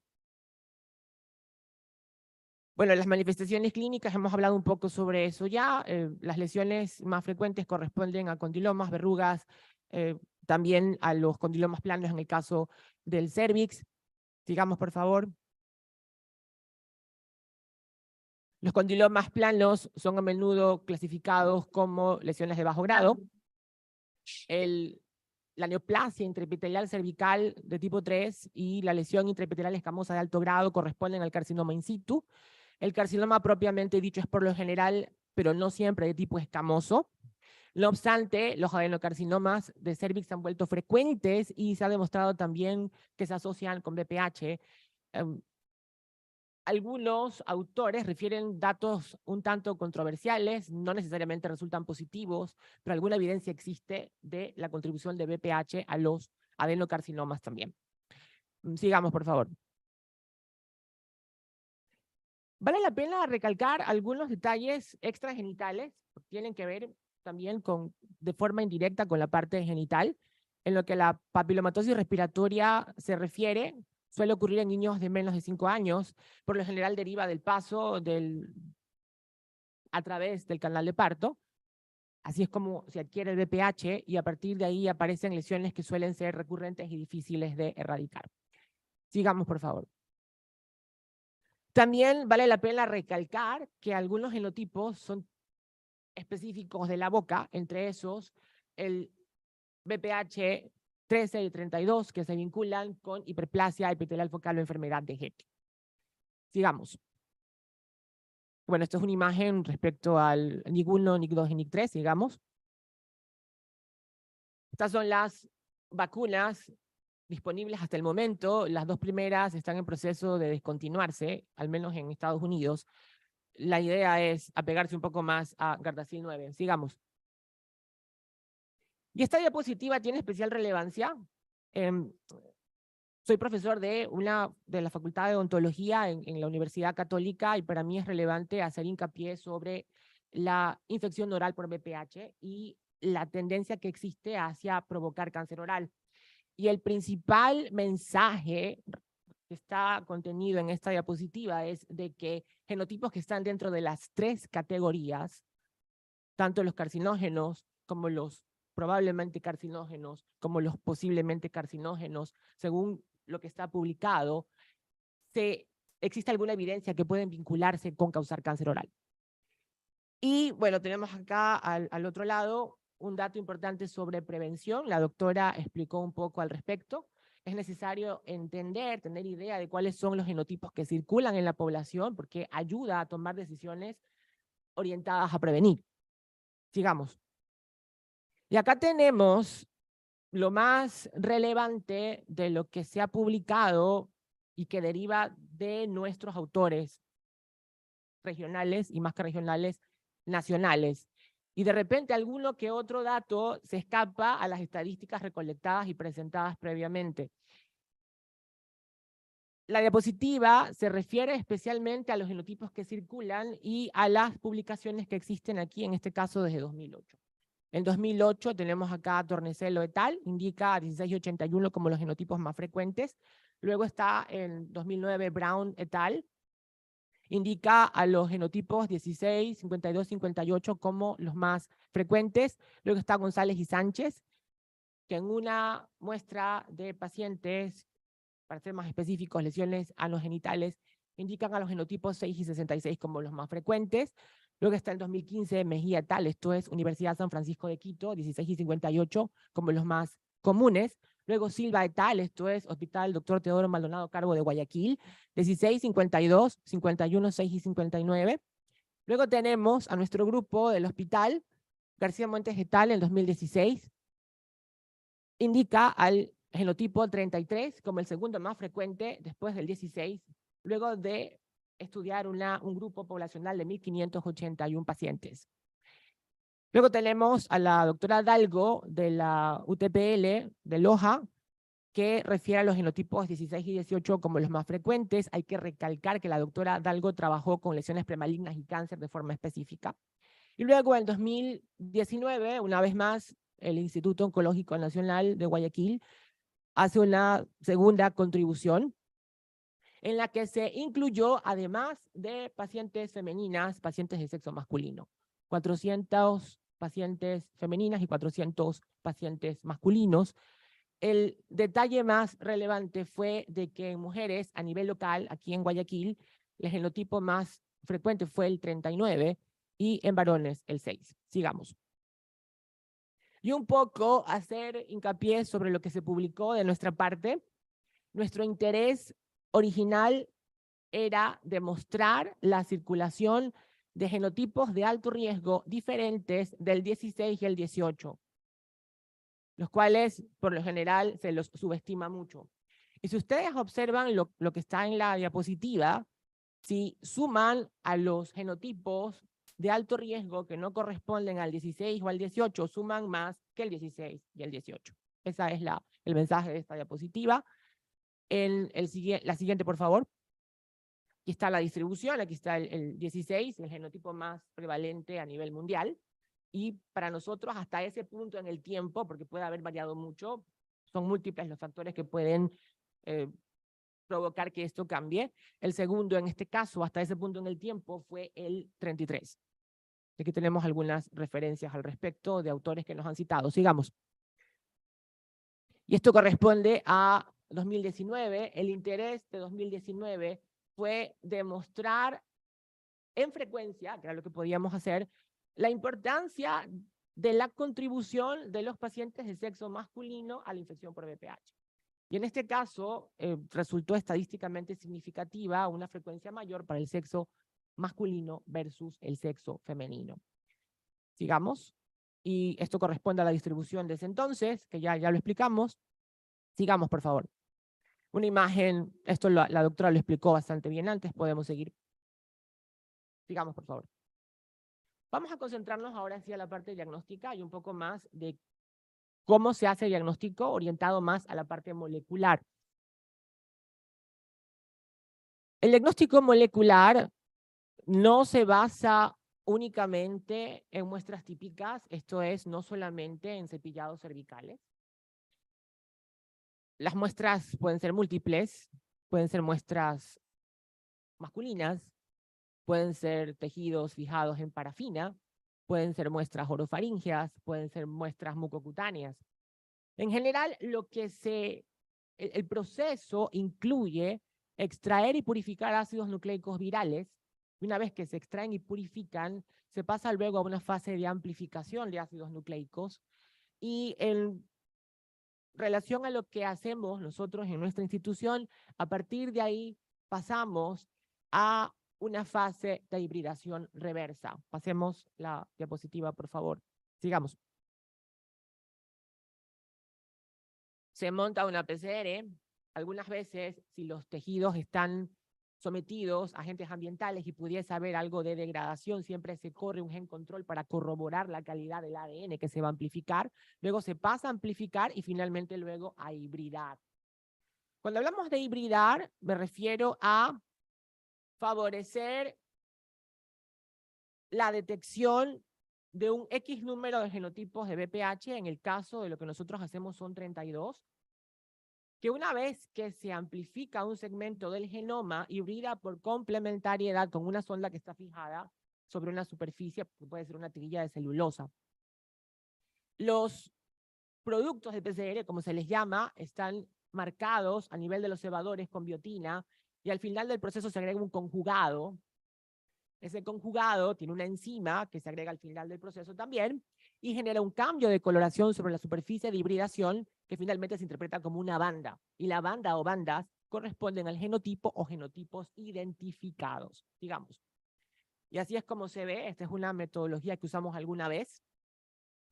E: Bueno, las manifestaciones clínicas, hemos hablado un poco sobre eso ya. Las lesiones más frecuentes corresponden a condilomas, verrugas, también a los condilomas planos en el caso del cérvix. Sigamos, por favor. Los condilomas planos son a menudo clasificados como lesiones de bajo grado. La neoplasia intraepitelial cervical de tipo 3 y la lesión intraepitelial escamosa de alto grado corresponden al carcinoma in situ. El carcinoma propiamente dicho es por lo general, pero no siempre, de tipo escamoso. No obstante, los adenocarcinomas de cervix se han vuelto frecuentes y se ha demostrado también que se asocian con VPH. Algunos autores refieren datos un tanto controversiales, no necesariamente resultan positivos, pero alguna evidencia existe de la contribución de VPH a los adenocarcinomas también. Sigamos, por favor. Vale la pena recalcar algunos detalles extragenitales, que tienen que ver también de forma indirecta con la parte genital. En lo que la papilomatosis respiratoria se refiere, suele ocurrir en niños de menos de 5 años, por lo general deriva del paso a través del canal de parto. Así es como se adquiere el BPH y a partir de ahí aparecen lesiones que suelen ser recurrentes y difíciles de erradicar. Sigamos, por favor. También vale la pena recalcar que algunos genotipos son específicos de la boca, entre esos el BPH 13 y 32, que se vinculan con hiperplasia epitelial focal o enfermedad de Hecke. Sigamos. Bueno, esto es una imagen respecto al NIC1, NIC2 y NIC3, sigamos. Estas son las vacunas disponibles hasta el momento. Las dos primeras están en proceso de descontinuarse, al menos en Estados Unidos. La idea es apegarse un poco más a Gardasil 9. Sigamos. Y esta diapositiva tiene especial relevancia. Soy profesor de la Facultad de Odontología en la Universidad Católica y para mí es relevante hacer hincapié sobre la infección oral por BPH y la tendencia que existe hacia provocar cáncer oral. Y el principal mensaje que está contenido en esta diapositiva es de que genotipos que están dentro de las 3 categorías, tanto los carcinógenos como los probablemente carcinógenos, como los posiblemente carcinógenos, según lo que está publicado, existe alguna evidencia que pueden vincularse con causar cáncer oral. Y bueno, tenemos acá al otro lado un dato importante sobre prevención. La doctora explicó un poco al respecto. Es necesario entender, tener idea de cuáles son los genotipos que circulan en la población, porque ayuda a tomar decisiones orientadas a prevenir. Sigamos. Y acá tenemos lo más relevante de lo que se ha publicado y que deriva de nuestros autores regionales y más que regionales, nacionales. Y de repente alguno que otro dato se escapa a las estadísticas recolectadas y presentadas previamente. La diapositiva se refiere especialmente a los genotipos que circulan y a las publicaciones que existen aquí, en este caso desde 2008. En 2008 tenemos acá Tornecelo et al, indica a 1681 como los genotipos más frecuentes. Luego está en 2009 Brown et al, indica a los genotipos 16, 52, 58 como los más frecuentes. Luego está González y Sánchez, que en una muestra de pacientes, para ser más específicos, lesiones anogenitales, indican a los genotipos 6 y 66 como los más frecuentes. Luego está en 2015 Mejía et al, esto es Universidad San Francisco de Quito, 16 y 58 como los más comunes. Luego Silva et al, esto es Hospital Dr. Teodoro Maldonado Carbo de Guayaquil, 16, 52, 51, 6 y 59. Luego tenemos a nuestro grupo del hospital, García Montes et al, en 2016. Indica al genotipo 33 como el segundo más frecuente después del 16, luego de estudiar un grupo poblacional de 1.581 pacientes. Luego tenemos a la doctora Dalgo de la UTPL de Loja, que refiere a los genotipos 16 y 18 como los más frecuentes. Hay que recalcar que la doctora Dalgo trabajó con lesiones premalignas y cáncer de forma específica. Y luego en 2019, una vez más, el Instituto Oncológico Nacional de Guayaquil hace una segunda contribución en la que se incluyó, además de pacientes femeninas, pacientes de sexo masculino. 400 pacientes femeninas y 400 pacientes masculinos. El detalle más relevante fue de que en mujeres a nivel local, aquí en Guayaquil, el genotipo más frecuente fue el 39 y en varones el 6. Sigamos. Y un poco hacer hincapié sobre lo que se publicó de nuestra parte. Nuestro interés original era demostrar la circulación de genotipos de alto riesgo diferentes del 16 y el 18, los cuales por lo general se los subestima mucho. Y si ustedes observan lo que está en la diapositiva, si suman a los genotipos de alto riesgo que no corresponden al 16 o al 18, suman más que el 16 y el 18. Ese es el mensaje de esta diapositiva. La siguiente, por favor. Aquí está la distribución, aquí está el 16, el genotipo más prevalente a nivel mundial. Y para nosotros, hasta ese punto en el tiempo, porque puede haber variado mucho, son múltiples los factores que pueden provocar que esto cambie. El segundo, en este caso, hasta ese punto en el tiempo, fue el 33. Aquí tenemos algunas referencias al respecto de autores que nos han citado. Sigamos. Y esto corresponde a 2019. El interés de 2019 fue demostrar en frecuencia, que era lo que podíamos hacer, la importancia de la contribución de los pacientes de sexo masculino a la infección por VPH. Y en este caso resultó estadísticamente significativa una frecuencia mayor para el sexo masculino versus el sexo femenino. Sigamos. Y esto corresponde a la distribución de ese entonces, que ya lo explicamos. Sigamos, por favor. Una imagen, esto la doctora lo explicó bastante bien antes, podemos seguir. Sigamos, por favor. Vamos a concentrarnos ahora hacia la parte diagnóstica y un poco más de cómo se hace diagnóstico orientado más a la parte molecular. El diagnóstico molecular no se basa únicamente en muestras típicas, esto es, no solamente en cepillados cervicales. Las muestras pueden ser múltiples, pueden ser muestras masculinas, pueden ser tejidos fijados en parafina, pueden ser muestras orofaringeas, pueden ser muestras mucocutáneas. En general, el proceso incluye extraer y purificar ácidos nucleicos virales. Una vez que se extraen y purifican, se pasa luego a una fase de amplificación de ácidos nucleicos. Y en relación a lo que hacemos nosotros en nuestra institución, a partir de ahí pasamos a una fase de hibridación reversa. Pasemos la diapositiva, por favor. Sigamos. Se monta una PCR. Algunas veces, si los tejidos están sometidos a agentes ambientales y pudiese haber algo de degradación, siempre se corre un gen control para corroborar la calidad del ADN que se va a amplificar. Luego se pasa a amplificar y finalmente luego a hibridar. Cuando hablamos de hibridar, me refiero a favorecer la detección de un X número de genotipos de VPH, en el caso de lo que nosotros hacemos son 32, que una vez que se amplifica un segmento del genoma, hibrida por complementariedad con una sonda que está fijada sobre una superficie, que puede ser una tirilla de celulosa. Los productos de PCR, como se les llama, están marcados a nivel de los cebadores con biotina, y al final del proceso se agrega un conjugado. Ese conjugado tiene una enzima que se agrega al final del proceso también y genera un cambio de coloración sobre la superficie de hibridación que finalmente se interpreta como una banda. Y la banda o bandas corresponden al genotipo o genotipos identificados, digamos. Y así es como se ve. Esta es una metodología que usamos alguna vez.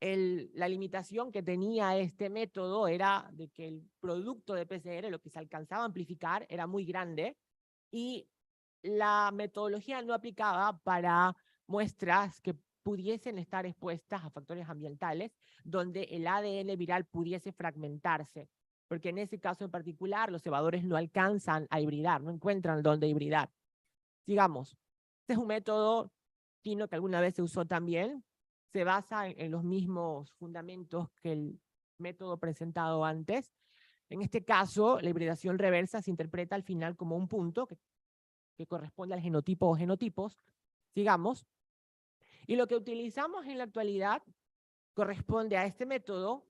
E: La limitación que tenía este método era de que el producto de PCR, lo que se alcanzaba a amplificar, era muy grande y la metodología no aplicaba para muestras que pudiesen estar expuestas a factores ambientales, donde el ADN viral pudiese fragmentarse, porque en ese caso en particular los cebadores no alcanzan a hibridar, no encuentran dónde hibridar. Sigamos. Este es un método chino que alguna vez se usó también, se basa en los mismos fundamentos que el método presentado antes. En este caso, la hibridación reversa se interpreta al final como un punto que corresponde al genotipo o genotipos. Sigamos. Y lo que utilizamos en la actualidad corresponde a este método,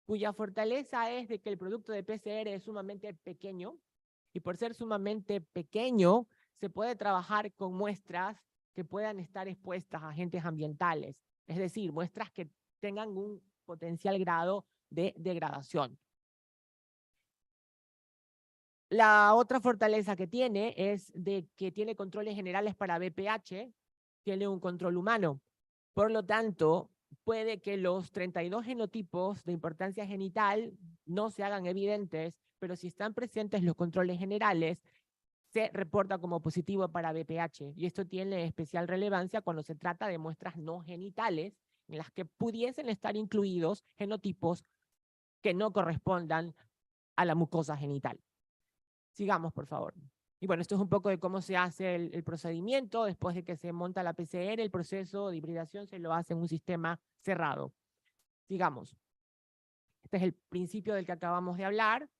E: cuya fortaleza es de que el producto de PCR es sumamente pequeño, y por ser sumamente pequeño, se puede trabajar con muestras que puedan estar expuestas a agentes ambientales, es decir, muestras que tengan un potencial grado de degradación. La otra fortaleza que tiene es de que tiene controles generales para VPH, tiene un control humano. Por lo tanto, puede que los 32 genotipos de importancia genital no se hagan evidentes, pero si están presentes los controles generales, se reporta como positivo para VPH. Y esto tiene especial relevancia cuando se trata de muestras no genitales, en las que pudiesen estar incluidos genotipos que no correspondan a la mucosa genital. Sigamos, por favor. Y bueno, esto es un poco de cómo se hace el procedimiento. Después de que se monta la PCR, el proceso de hibridación se lo hace en un sistema cerrado. Sigamos. Este es el principio del que acabamos de hablar.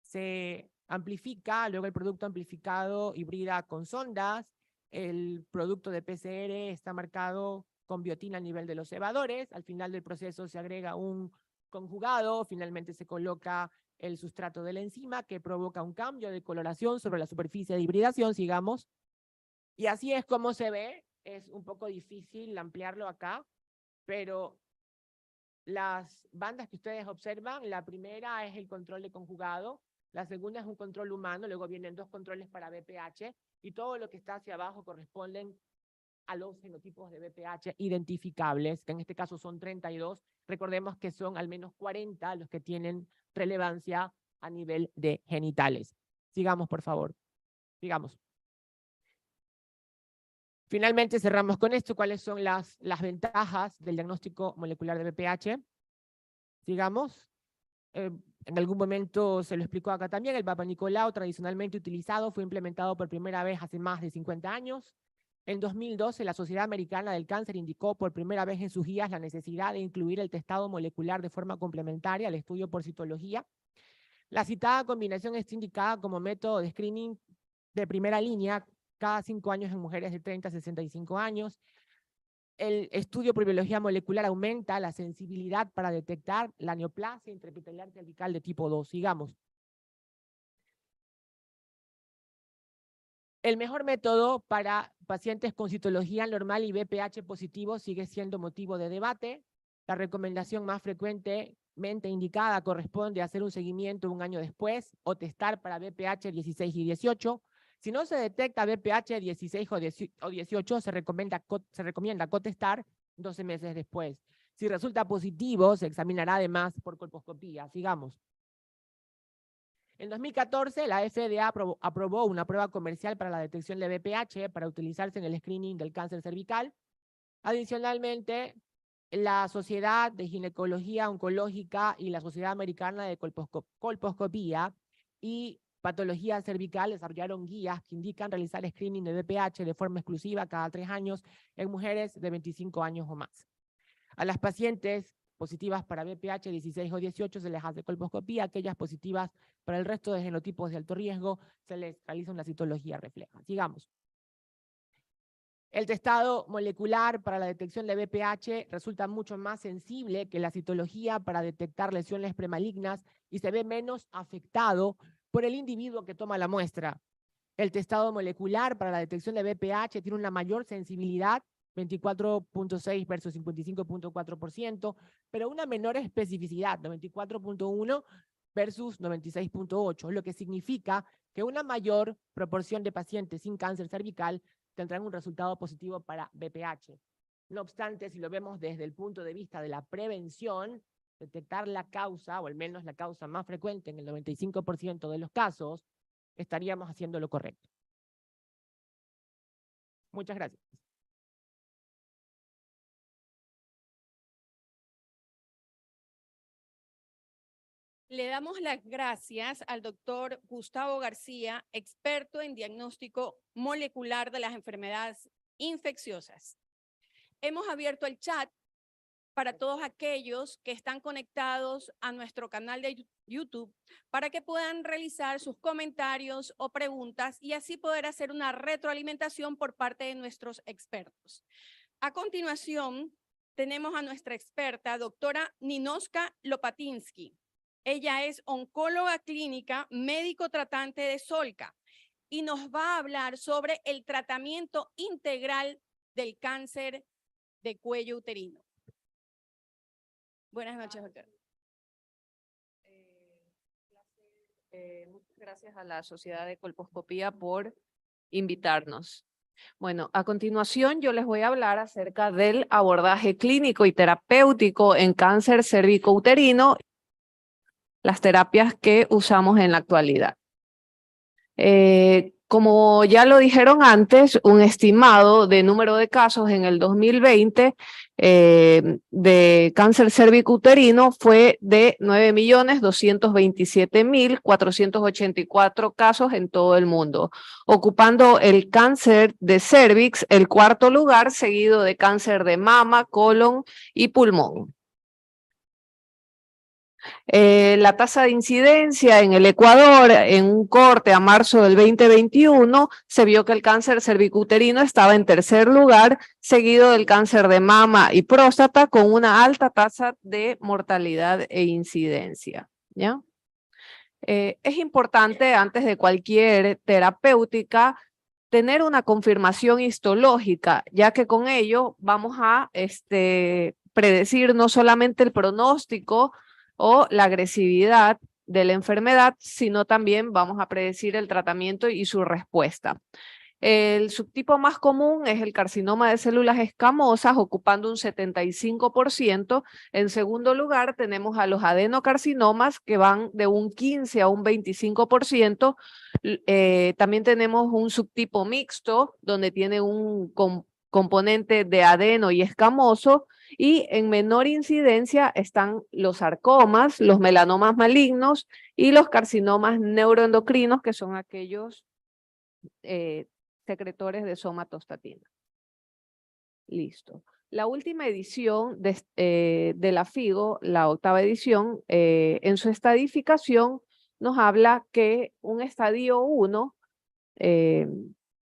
E: Se amplifica, luego el producto amplificado hibrida con sondas. El producto de PCR está marcado con biotina a nivel de los cebadores. Al final del proceso se agrega un conjugado. Finalmente se coloca el sustrato de la enzima que provoca un cambio de coloración sobre la superficie de hibridación, sigamos. Y así es como se ve. Es un poco difícil ampliarlo acá, pero las bandas que ustedes observan, la primera es el control de conjugado, la segunda es un control humano, luego vienen 2 controles para BPH, y todo lo que está hacia abajo corresponden a los genotipos de BPH identificables, que en este caso son 32. Recordemos que son al menos 40 los que tienen relevancia a nivel de genitales. Sigamos, por favor. Sigamos. Finalmente cerramos con esto. ¿Cuáles son las ventajas del diagnóstico molecular de BPH? Sigamos. En algún momento se lo explicó acá también. El Papa Nicolau, tradicionalmente utilizado, fue implementado por primera vez hace más de 50 años. En 2012, la Sociedad Americana del Cáncer indicó por primera vez en sus guías la necesidad de incluir el testado molecular de forma complementaria al estudio por citología. La citada combinación está indicada como método de screening de primera línea cada 5 años en mujeres de 30 a 65 años. El estudio por biología molecular aumenta la sensibilidad para detectar la neoplasia intraepitelial cervical de tipo 2. Sigamos. El mejor método para pacientes con citología normal y BPH positivo sigue siendo motivo de debate. La recomendación más frecuentemente indicada corresponde a hacer un seguimiento 1 año después o testar para BPH 16 y 18. Si no se detecta BPH 16 o 18, se recomienda cotestar 12 meses después. Si resulta positivo, se examinará además por colposcopía. Sigamos. En 2014, la FDA aprobó una prueba comercial para la detección de BPH para utilizarse en el screening del cáncer cervical. Adicionalmente, la Sociedad de Ginecología Oncológica y la Sociedad Americana de Colposcopía y Patología Cervical desarrollaron guías que indican realizar screening de BPH de forma exclusiva cada 3 años en mujeres de 25 años o más. A las pacientes positivas para BPH 16 o 18 se les hace colposcopía, aquellas positivas para el resto de genotipos de alto riesgo se les realiza una citología refleja. Sigamos. El testado molecular para la detección de BPH resulta mucho más sensible que la citología para detectar lesiones premalignas y se ve menos afectado por el individuo que toma la muestra. El testado molecular para la detección de BPH tiene una mayor sensibilidad, 24.6 versus 55.4%, pero una menor especificidad, 94.1 versus 96.8, lo que significa que una mayor proporción de pacientes sin cáncer cervical tendrán un resultado positivo para BPH. No obstante, si lo vemos desde el punto de vista de la prevención, detectar la causa, o al menos la causa más frecuente en el 95% de los casos, estaríamos haciendo lo correcto. Muchas gracias.
B: Le damos las gracias al doctor Gustavo García, experto en diagnóstico molecular de las enfermedades infecciosas. Hemos abierto el chat para todos aquellos que están conectados a nuestro canal de YouTube para que puedan realizar sus comentarios o preguntas y así poder hacer una retroalimentación por parte de nuestros expertos. A continuación, tenemos a nuestra experta, doctora Ninoska Lopatinsky. Ella es oncóloga clínica, médico tratante de Solca y nos va a hablar sobre el tratamiento integral del cáncer de cuello uterino. Buenas noches, doctora.
F: Muchas gracias a la Sociedad de Colposcopía por invitarnos. Bueno, a continuación yo les voy a hablar acerca del abordaje clínico y terapéutico en cáncer cervicouterino, las terapias que usamos en la actualidad. Como ya lo dijeron antes, un estimado de número de casos en el 2020 de cáncer cervicuterino fue de 9.227.484 casos en todo el mundo, ocupando el cáncer de cervix el cuarto lugar, seguido de cáncer de mama, colon y pulmón. La tasa de incidencia en el Ecuador, en un corte a marzo del 2021, se vio que el cáncer cervicuterino estaba en tercer lugar, seguido del cáncer de mama y próstata, con una alta tasa de mortalidad e incidencia, ¿ya? Es importante, antes de cualquier terapéutica, tener una confirmación histológica, ya que con ello vamos a predecir no solamente el pronóstico o la agresividad de la enfermedad, sino también vamos a predecir el tratamiento y su respuesta. El subtipo más común es el carcinoma de células escamosas, ocupando un 75%. En segundo lugar, tenemos a los adenocarcinomas, que van de un 15 a un 25%. También tenemos un subtipo mixto, donde tiene un componente de adeno y escamoso. Y en menor incidencia están los sarcomas, los melanomas malignos y los carcinomas neuroendocrinos, que son aquellos secretores de somatostatina. Listo. La última edición de la FIGO, la 8ª edición, en su estadificación nos habla que un estadio 1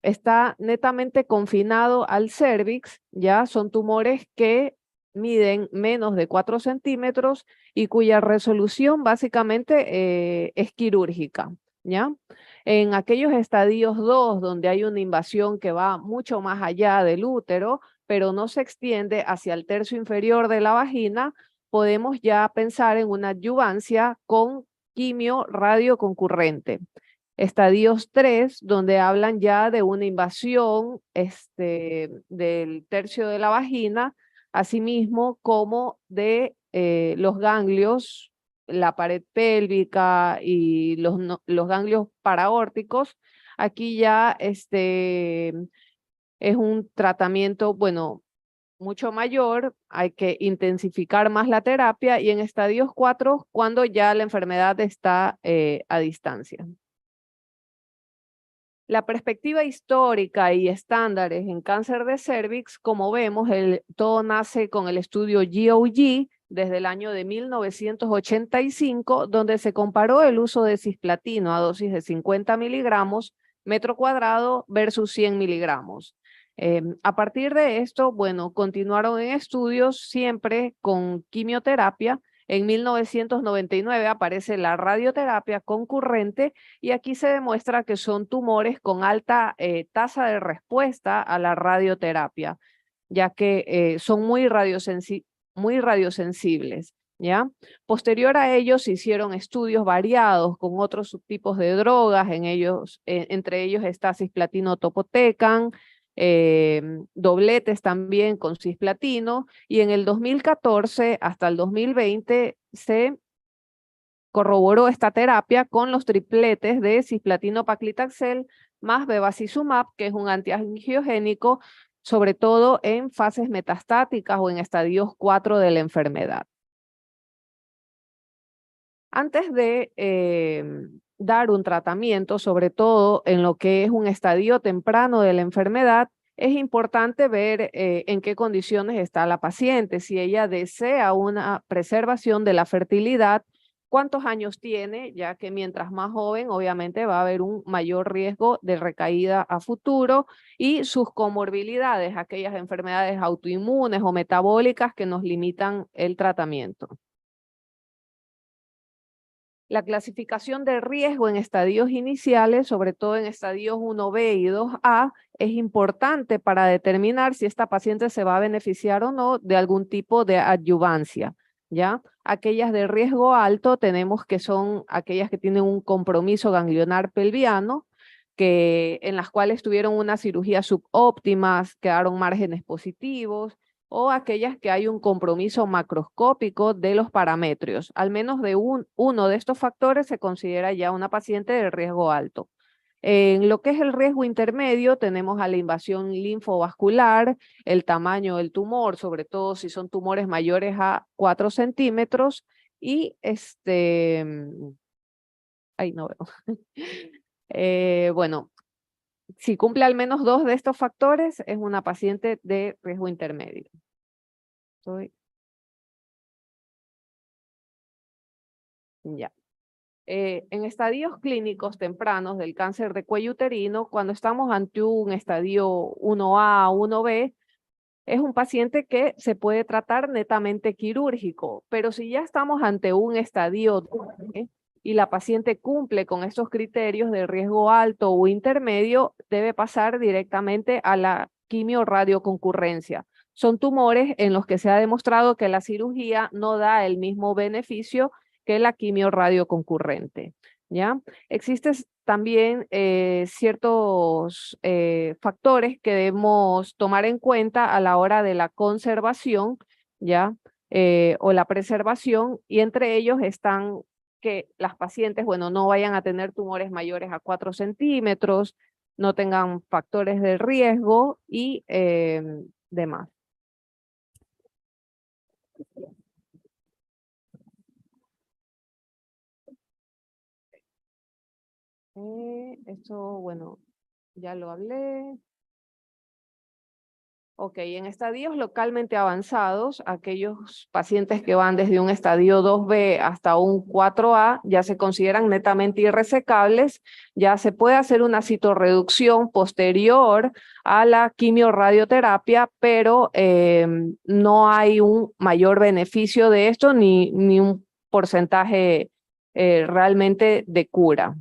F: está netamente confinado al cérvix, ya son tumores que miden menos de 4 centímetros y cuya resolución básicamente es quirúrgica, ¿ya? En aquellos estadios 2, donde hay una invasión que va mucho más allá del útero, pero no se extiende hacia el tercio inferior de la vagina, podemos ya pensar en una adyuvancia con quimio radioconcurrente. Estadios 3, donde hablan ya de una invasión del tercio de la vagina, asimismo como de los ganglios, la pared pélvica y los ganglios paraórticos. Aquí ya es un tratamiento, bueno, mucho mayor, hay que intensificar más la terapia, y en estadios 4, cuando ya la enfermedad está a distancia. La perspectiva histórica y estándares en cáncer de cervix, como vemos, todo nace con el estudio GOG desde el año de 1985, donde se comparó el uso de cisplatino a dosis de 50 miligramos metro cuadrado versus 100 miligramos. A partir de esto, bueno, continuaron en estudios siempre con quimioterapia. En 1999 aparece la radioterapia concurrente, y aquí se demuestra que son tumores con alta tasa de respuesta a la radioterapia, ya que son muy radiosensibles, ¿ya? Posterior a ellos se hicieron estudios variados con otros subtipos de drogas, entre ellos está cisplatino topotecan, dobletes también con cisplatino, y en el 2014 hasta el 2020 se corroboró esta terapia con los tripletes de cisplatino paclitaxel más bevacizumab, que es un antiangiogénico, sobre todo en fases metastáticas o en estadios 4 de la enfermedad. Antes de dar un tratamiento, sobre todo en lo que es un estadio temprano de la enfermedad, es importante ver en qué condiciones está la paciente, si ella desea una preservación de la fertilidad, cuántos años tiene, ya que mientras más joven, obviamente va a haber un mayor riesgo de recaída a futuro, y sus comorbilidades, aquellas enfermedades autoinmunes o metabólicas que nos limitan el tratamiento. La clasificación de riesgo en estadios iniciales, sobre todo en estadios 1B y 2A, es importante para determinar si esta paciente se va a beneficiar o no de algún tipo de adyuvancia, ¿ya? Aquellas de riesgo alto tenemos que son aquellas que tienen un compromiso ganglionar pelviano, en las cuales tuvieron una cirugía subóptima, quedaron márgenes positivos, o aquellas que hay un compromiso macroscópico de los parametrios. Al menos de uno de estos factores se considera ya una paciente de riesgo alto. En lo que es el riesgo intermedio, tenemos a la invasión linfovascular, el tamaño del tumor, sobre todo si son tumores mayores a 4 centímetros, y ahí no veo. Bueno, si cumple al menos 2 de estos factores, es una paciente de riesgo intermedio. Ya. En estadios clínicos tempranos del cáncer de cuello uterino, cuando estamos ante un estadio 1A, 1B, es un paciente que se puede tratar netamente quirúrgico, pero si ya estamos ante un estadio 2B y la paciente cumple con estos criterios de riesgo alto o intermedio, debe pasar directamente a la quimio-radioconcurrencia. Son tumores en los que se ha demostrado que la cirugía no da el mismo beneficio que la quimio-radioconcurrente, ¿ya? Existen también ciertos factores que debemos tomar en cuenta a la hora de la conservación, ¿ya? O la preservación, y entre ellos están que las pacientes, bueno, no vayan a tener tumores mayores a 4 centímetros, no tengan factores de riesgo y demás. Esto, bueno, ya lo hablé. Ok, en estadios localmente avanzados, aquellos pacientes que van desde un estadio 2B hasta un 4A ya se consideran netamente irresecables, ya se puede hacer una citorreducción posterior a la quimiorradioterapia, pero no hay un mayor beneficio de esto ni un porcentaje realmente de cura.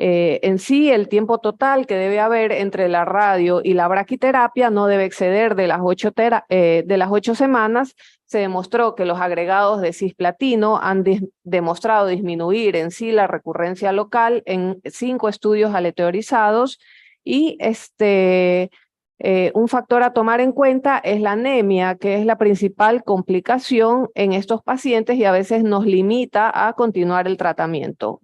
F: En sí, el tiempo total que debe haber entre la radio y la braquiterapia no debe exceder de las 8 semanas. Se demostró que los agregados de cisplatino han demostrado disminuir en sí la recurrencia local en 5 estudios aleatorizados, y un factor a tomar en cuenta es la anemia, que es la principal complicación en estos pacientes y a veces nos limita a continuar el tratamiento.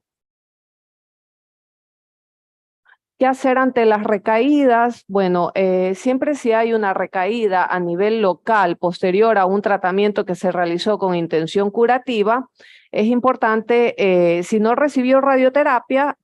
F: ¿Qué hacer ante las recaídas? Bueno, siempre si hay una recaída a nivel local posterior a un tratamiento que se realizó con intención curativa, es importante, si no recibió radioterapia,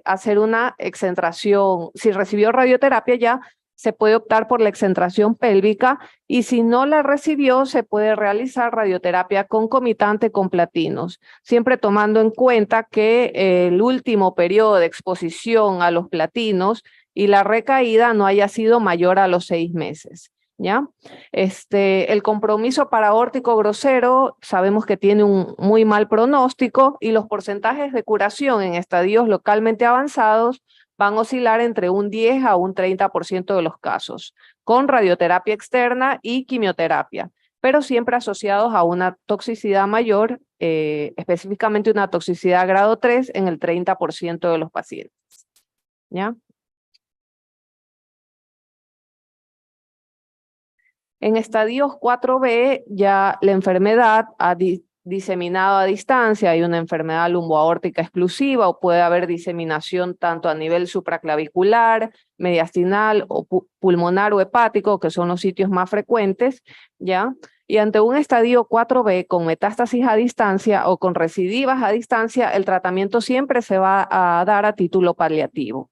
F: hacer una excentración. Si recibió radioterapia ya, se puede optar por la excentración pélvica, y si no la recibió, se puede realizar radioterapia concomitante con platinos, siempre tomando en cuenta que el último periodo de exposición a los platinos y la recaída no haya sido mayor a los 6 meses. ¿Ya? El compromiso paraórtico grosero sabemos que tiene un muy mal pronóstico, y los porcentajes de curación en estadios localmente avanzados van a oscilar entre un 10 a un 30% de los casos, con radioterapia externa y quimioterapia, pero siempre asociados a una toxicidad mayor, específicamente una toxicidad grado 3 en el 30% de los pacientes. ¿Ya? En estadios 4B ya la enfermedad ha diseminado a distancia, hay una enfermedad lumboaórtica exclusiva, o puede haber diseminación tanto a nivel supraclavicular, mediastinal o pulmonar o hepático, que son los sitios más frecuentes, ¿ya? Y ante un estadio 4B con metástasis a distancia o con recidivas a distancia, el tratamiento siempre se va a dar a título paliativo.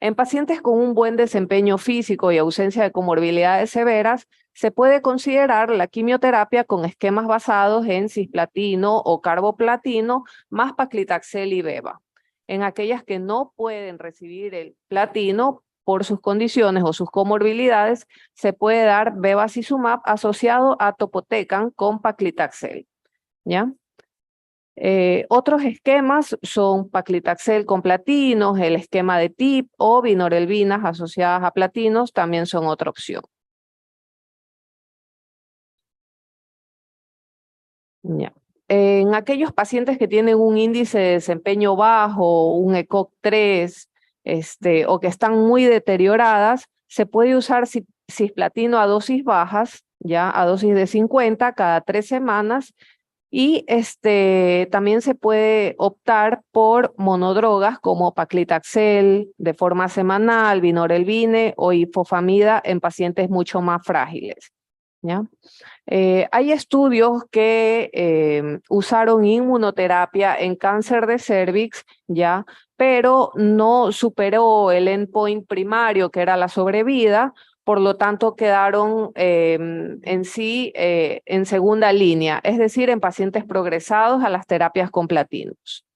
F: En pacientes con un buen desempeño físico y ausencia de comorbilidades severas, se puede considerar la quimioterapia con esquemas basados en cisplatino o carboplatino más paclitaxel y beva. En aquellas que no pueden recibir el platino por sus condiciones o sus comorbilidades, se puede dar bevacizumab asociado a topotecan con paclitaxel. ¿Ya? Otros esquemas son paclitaxel con platinos, el esquema de TIP o vinorelbinas asociadas a platinos también son otra opción. Ya. En aquellos pacientes que tienen un índice de desempeño bajo, un ECOG 3, o que están muy deterioradas, se puede usar cisplatino a dosis bajas, ya a dosis de 50 cada 3 semanas, Y también se puede optar por monodrogas como paclitaxel de forma semanal, vinorelbine o ifosfamida en pacientes mucho más frágiles, ¿ya? Hay estudios que usaron inmunoterapia en cáncer de cervix, ¿ya? Pero no superó el endpoint primario, que era la sobrevida, por lo tanto quedaron en sí en segunda línea, es decir, en pacientes progresados a las terapias con platinos.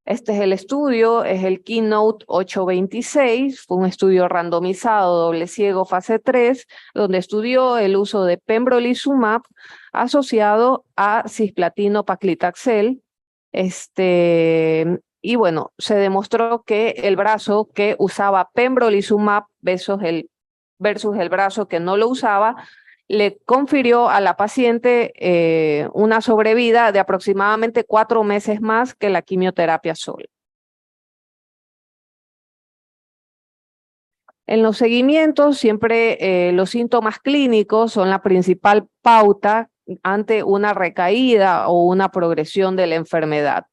F: Este es el estudio, es el Keynote 826, fue un estudio randomizado, doble ciego, fase 3, donde estudió el uso de pembrolizumab asociado a cisplatino paclitaxel. Y bueno, se demostró que el brazo que usaba pembrolizumab versus el brazo que no lo usaba, le confirió a la paciente una sobrevida de aproximadamente 4 meses más que la quimioterapia sola. En los seguimientos, siempre los síntomas clínicos son la principal pauta ante una recaída o una progresión de la enfermedad.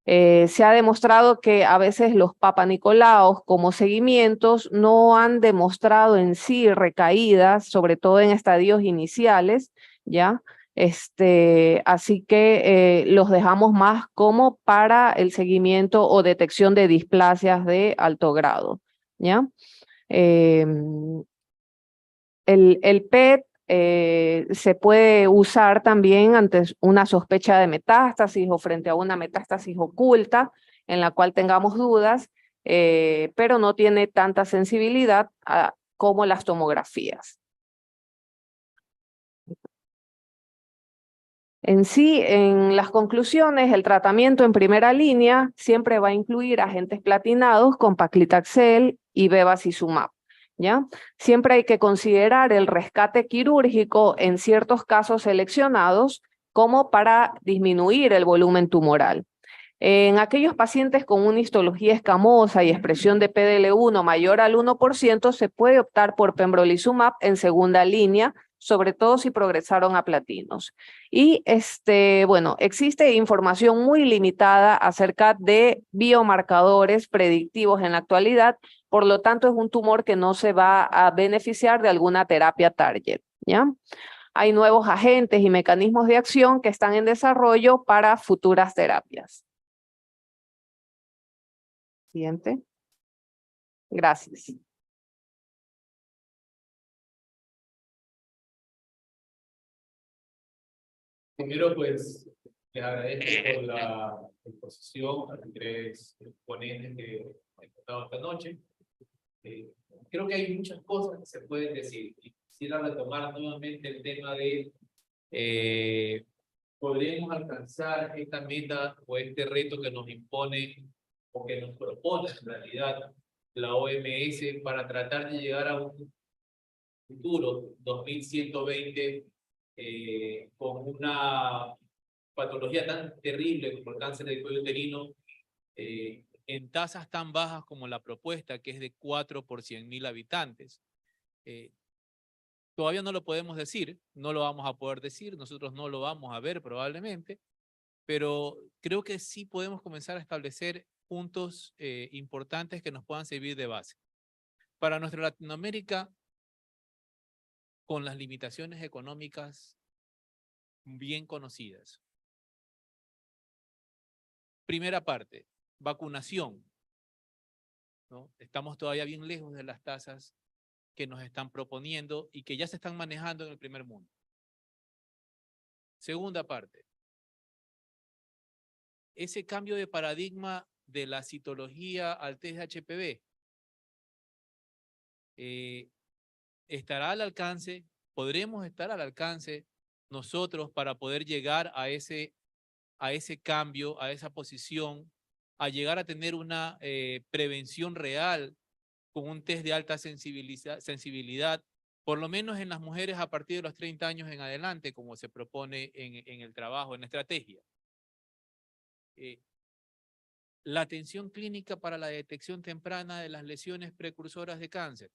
F: Se ha demostrado que a veces los papanicolaos como seguimientos no han demostrado en sí recaídas, sobre todo en estadios iniciales, ¿ya? Así que los dejamos más como para el seguimiento o detección de displasias de alto grado, ¿ya? El PET se puede usar también ante una sospecha de metástasis o frente a una metástasis oculta en la cual tengamos dudas, pero no tiene tanta sensibilidad como las tomografías. En sí, en las conclusiones, el tratamiento en primera línea siempre va a incluir agentes platinados con paclitaxel y bevacizumab, ¿ya? Siempre hay que considerar el rescate quirúrgico en ciertos casos seleccionados como para disminuir el volumen tumoral. En aquellos pacientes con una histología escamosa y expresión de PDL1 mayor al 1%, se puede optar por pembrolizumab en segunda línea, sobre todo si progresaron a platinos. Y bueno, existe información muy limitada acerca de biomarcadores predictivos en la actualidad, por lo tanto es un tumor que no se va a beneficiar de alguna terapia target, ¿ya? Hay nuevos agentes y mecanismos de acción que están en desarrollo para futuras terapias. Siguiente. Gracias.
C: Primero, pues, les agradezco por la exposición a los tres ponentes que han estado esta noche. Creo que hay muchas cosas que se pueden decir. Y quisiera retomar nuevamente el tema de ¿podremos alcanzar esta meta o este reto que nos impone o que nos propone en realidad la OMS para tratar de llegar a un futuro 2120 con una patología tan terrible como el cáncer del cuello uterino en tasas tan bajas como la propuesta, que es de 4 por 100.000 habitantes? Todavía no lo podemos decir, no lo vamos a poder decir, nosotros no lo vamos a ver probablemente, pero creo que sí podemos comenzar a establecer puntos importantes que nos puedan servir de base. Para nuestra Latinoamérica, con las limitaciones económicas bien conocidas. Primera parte, vacunación, ¿no? Estamos todavía bien lejos de las tasas que nos están proponiendo y que ya se están manejando en el primer mundo. Segunda parte, ese cambio de paradigma de la citología al test de HPV estará al alcance, podremos estar al alcance nosotros para poder llegar a ese cambio, a esa posición, a llegar a tener una prevención real con un test de alta sensibilidad, por lo menos en las mujeres a partir de los 30 años en adelante, como se propone en el trabajo, en la estrategia. La atención clínica para la detección temprana de las lesiones precursoras de cáncer,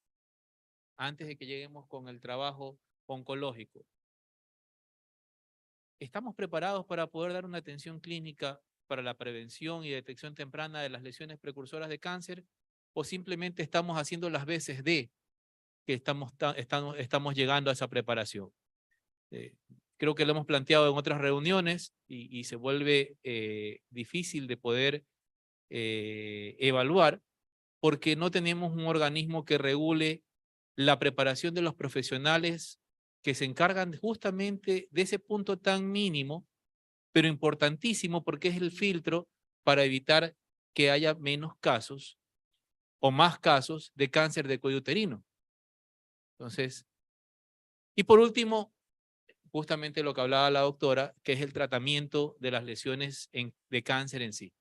C: antes de que lleguemos con el trabajo oncológico. ¿Estamos preparados para poder dar una atención clínica para la prevención y detección temprana de las lesiones precursoras de cáncer? ¿O simplemente estamos haciendo las veces de que estamos llegando a esa preparación? Creo que lo hemos planteado en otras reuniones y se vuelve difícil de poder evaluar porque no tenemos un organismo que regule la preparación de los profesionales que se encargan justamente de ese punto tan mínimo, pero importantísimo porque es el filtro para evitar que haya menos casos o más casos de cáncer de cuello uterino. Entonces, y por último, justamente lo que hablaba la doctora, que es el tratamiento de las lesiones de cáncer en sí.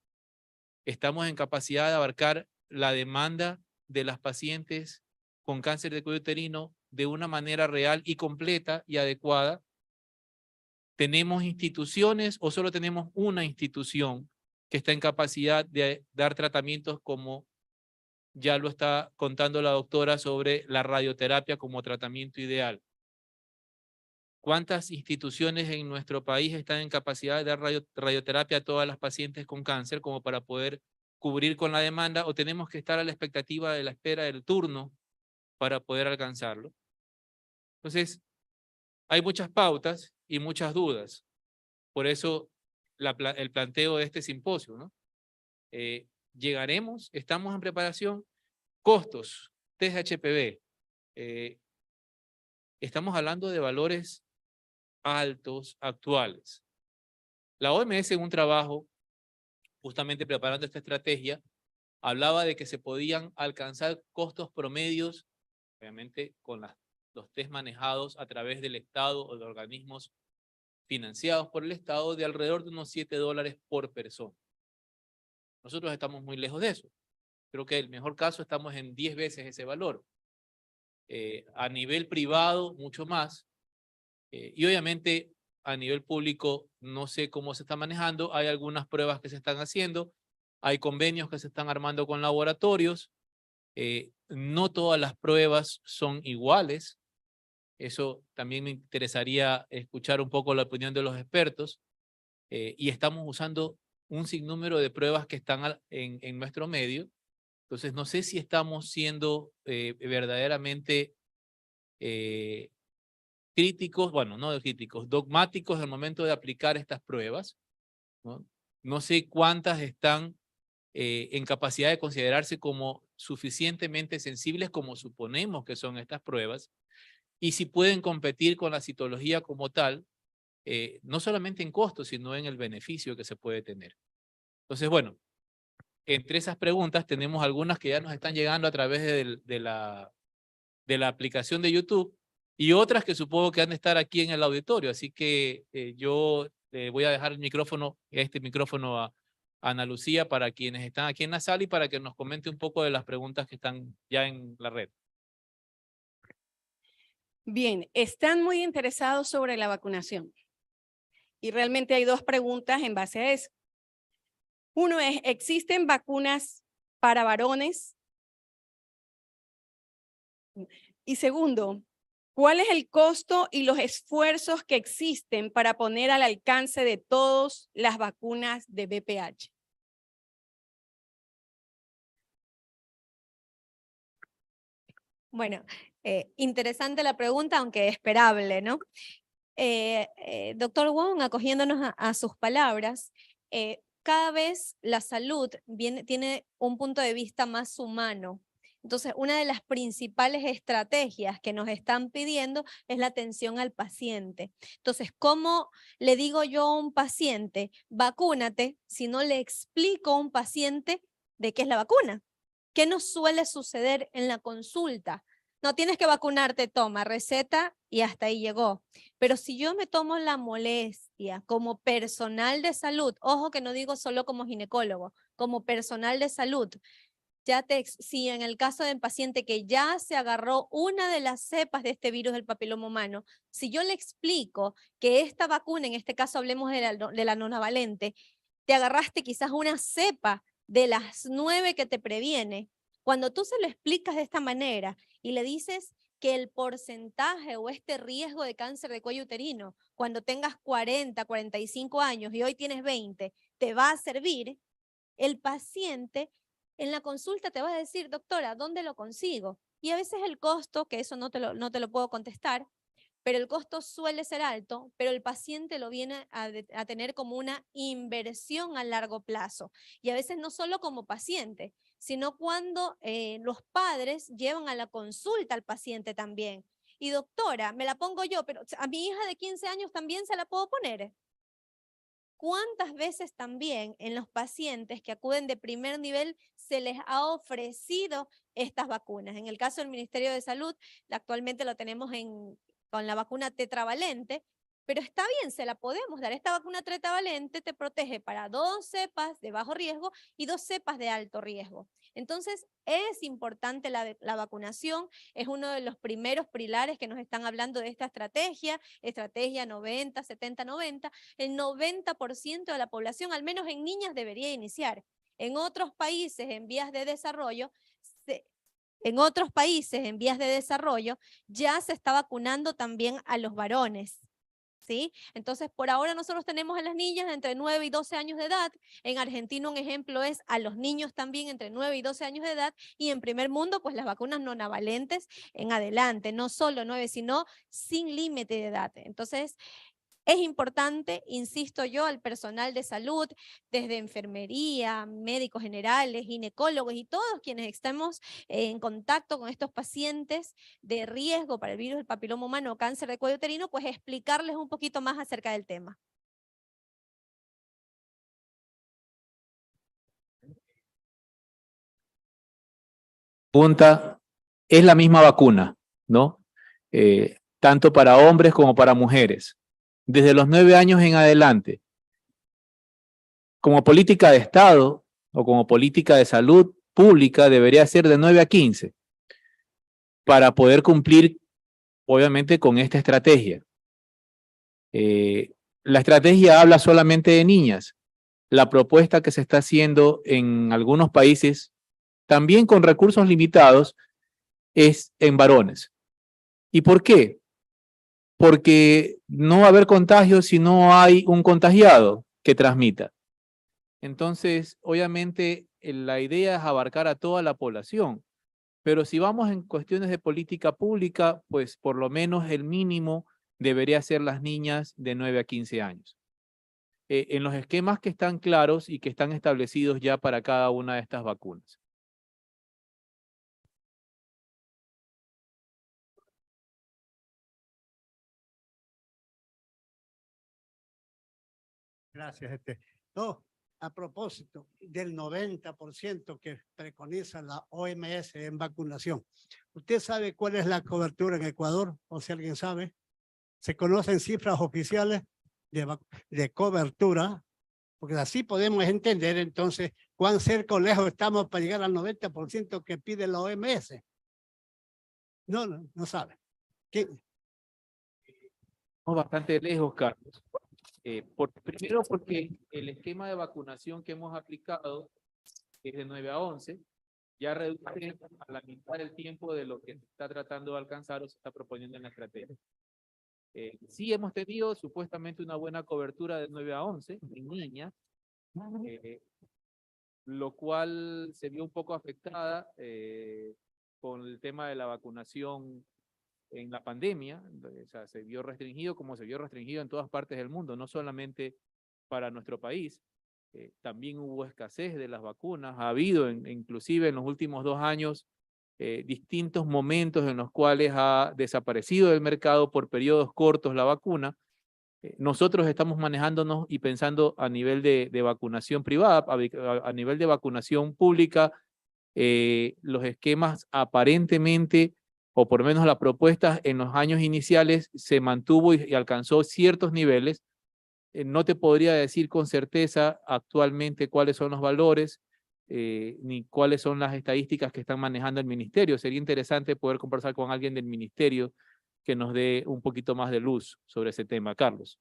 C: Estamos en capacidad de abarcar la demanda de las pacientes con cáncer de cuello uterino de una manera real y completa y adecuada. ¿Tenemos instituciones o solo tenemos una institución que está en capacidad de dar tratamientos como ya lo está contando la doctora sobre la radioterapia como tratamiento ideal? ¿Cuántas instituciones en nuestro país están en capacidad de dar radioterapia a todas las pacientes con cáncer como para poder cubrir con la demanda, o tenemos que estar a la expectativa de la espera del turno para poder alcanzarlo? Entonces, hay muchas pautas y muchas dudas. Por eso el planteo de este simposio, ¿no? ¿Llegaremos? ¿Estamos en preparación? Costos, test HPV. Estamos hablando de valores altos actuales. La OMS en un trabajo, justamente preparando esta estrategia, hablaba de que se podían alcanzar costos promedios, obviamente con los test manejados a través del Estado o de organismos financiados por el Estado, de alrededor de unos $7 por persona. Nosotros estamos muy lejos de eso. Creo que el mejor caso estamos en 10 veces ese valor. A nivel privado, mucho más. Y obviamente a nivel público no sé cómo se está manejando. Hay algunas pruebas que se están haciendo. Hay convenios que se están armando con laboratorios. No todas las pruebas son iguales. Eso también me interesaría escuchar un poco la opinión de los expertos. Y estamos usando un sinnúmero de pruebas que están en nuestro medio. Entonces no sé si estamos siendo verdaderamente críticos, bueno, no críticos, dogmáticos al momento de aplicar estas pruebas, ¿no? No sé cuántas están en capacidad de considerarse como suficientemente sensibles como suponemos que son estas pruebas, y si pueden competir con la citología como tal, no solamente en costos, sino en el beneficio que se puede tener. Entonces, bueno, entre esas preguntas tenemos algunas que ya nos están llegando a través de la aplicación de YouTube, y otras que supongo que han de estar aquí en el auditorio. Así que yo voy a dejar este micrófono a Ana Lucía para quienes están aquí en la sala y para que nos comente un poco de las preguntas que están ya en la red.
B: Bien, están muy interesados sobre la vacunación. Y realmente hay dos preguntas en base a eso. Uno es, ¿existen vacunas para varones? Y segundo, ¿cuál es el costo y los esfuerzos que existen para poner al alcance de todos las vacunas de VPH?
D: Bueno, interesante la pregunta, aunque esperable, ¿no? Doctor Wong, acogiéndonos a sus palabras, cada vez la salud tiene un punto de vista más humano. Entonces, una de las principales estrategias que nos están pidiendo es la atención al paciente. Entonces, ¿cómo le digo yo a un paciente, vacúnate, si no le explico a un paciente de qué es la vacuna? ¿Qué nos suele suceder en la consulta? No tienes que vacunarte, toma receta y hasta ahí llegó. Pero si yo me tomo la molestia como personal de salud, ojo que no digo solo como ginecólogo, como personal de salud, si en el caso del paciente que ya se agarró una de las cepas de este virus del papiloma humano, si yo le explico que esta vacuna, en este caso hablemos de la nonavalente, te agarraste quizás una cepa de las 9 que te previene, cuando tú se lo explicas de esta manera y le dices que el porcentaje o este riesgo de cáncer de cuello uterino, cuando tengas 40, 45 años y hoy tienes 20, te va a servir, el paciente en la consulta te va a decir, doctora, ¿dónde lo consigo? Y a veces el costo, que eso no te lo puedo contestar, pero el costo suele ser alto, pero el paciente lo viene a tener como una inversión a largo plazo. Y a veces no solo como paciente, sino cuando los padres llevan a la consulta al paciente también. Y doctora, me la pongo yo, pero a mi hija de 15 años también se la puedo poner. ¿Cuántas veces también en los pacientes que acuden de primer nivel se les ha ofrecido estas vacunas? En el caso del Ministerio de Salud, actualmente lo tenemos con la vacuna tetravalente, pero está bien, se la podemos dar. Esta vacuna tetravalente te protege para 2 cepas de bajo riesgo y 2 cepas de alto riesgo. Entonces, es importante la vacunación, es uno de los primeros pilares que nos están hablando de esta estrategia 90, 70, 90. El 90% de la población, al menos en niñas, debería iniciar. En otros países en vías de desarrollo, ya se está vacunando también a los varones. ¿Sí? Entonces, por ahora nosotros tenemos a las niñas entre 9 y 12 años de edad. En Argentina un ejemplo es a los niños también entre 9 y 12 años de edad. Y en primer mundo, pues las vacunas nonavalentes en adelante, no solo 9, sino sin límite de edad. Entonces, es importante, insisto yo, al personal de salud, desde enfermería, médicos generales, ginecólogos y todos quienes estamos en contacto con estos pacientes de riesgo para el virus del papiloma humano o cáncer de cuello uterino, pues explicarles un poquito más acerca del tema.
C: Pregunta, es la misma vacuna, ¿no? Tanto para hombres como para mujeres. Desde los 9 años en adelante, como política de Estado o como política de salud pública, debería ser de 9 a 15 para poder cumplir, obviamente, con esta estrategia. La estrategia habla solamente de niñas. La propuesta que se está haciendo en algunos países, también con recursos limitados, es en varones. ¿Y por qué? Porque no va a haber contagio si no hay un contagiado que transmita. Entonces, obviamente, la idea es abarcar a toda la población, pero si vamos en cuestiones de política pública, pues por lo menos el mínimo debería ser las niñas de 9 a 15 años. En los esquemas que están claros y que están establecidos ya para cada una de estas vacunas.
G: Gracias. No, a propósito del 90% que preconiza la OMS en vacunación. ¿Usted sabe cuál es la cobertura en Ecuador? O si alguien sabe. ¿Se conocen cifras oficiales de cobertura? Porque así podemos entender entonces cuán cerca o lejos estamos para llegar al 90% que pide la OMS. No sabe.
C: Estamos bastante lejos, Carlos. Primero porque el esquema de vacunación que hemos aplicado es de 9 a 11, ya reduce a la mitad del tiempo de lo que se está tratando de alcanzar o se está proponiendo en la estrategia. Sí hemos tenido supuestamente una buena cobertura de 9 a 11 en niñas, lo cual se vio un poco afectada con el tema de la vacunación en la pandemia. O sea, se vio restringido como se vio restringido en todas partes del mundo, no solamente para nuestro país. También hubo escasez de las vacunas, ha habido inclusive en los últimos 2 años distintos momentos en los cuales ha desaparecido del mercado por periodos cortos la vacuna. Nosotros estamos manejándonos y pensando a nivel de vacunación privada, a nivel de vacunación pública, los esquemas aparentemente, o por lo menos la propuesta en los años iniciales se mantuvo y alcanzó ciertos niveles. No te podría decir con certeza actualmente cuáles son los valores, ni cuáles son las estadísticas que están manejando el ministerio. Sería interesante poder conversar con alguien del ministerio que nos dé un poquito más de luz sobre ese tema. Carlos.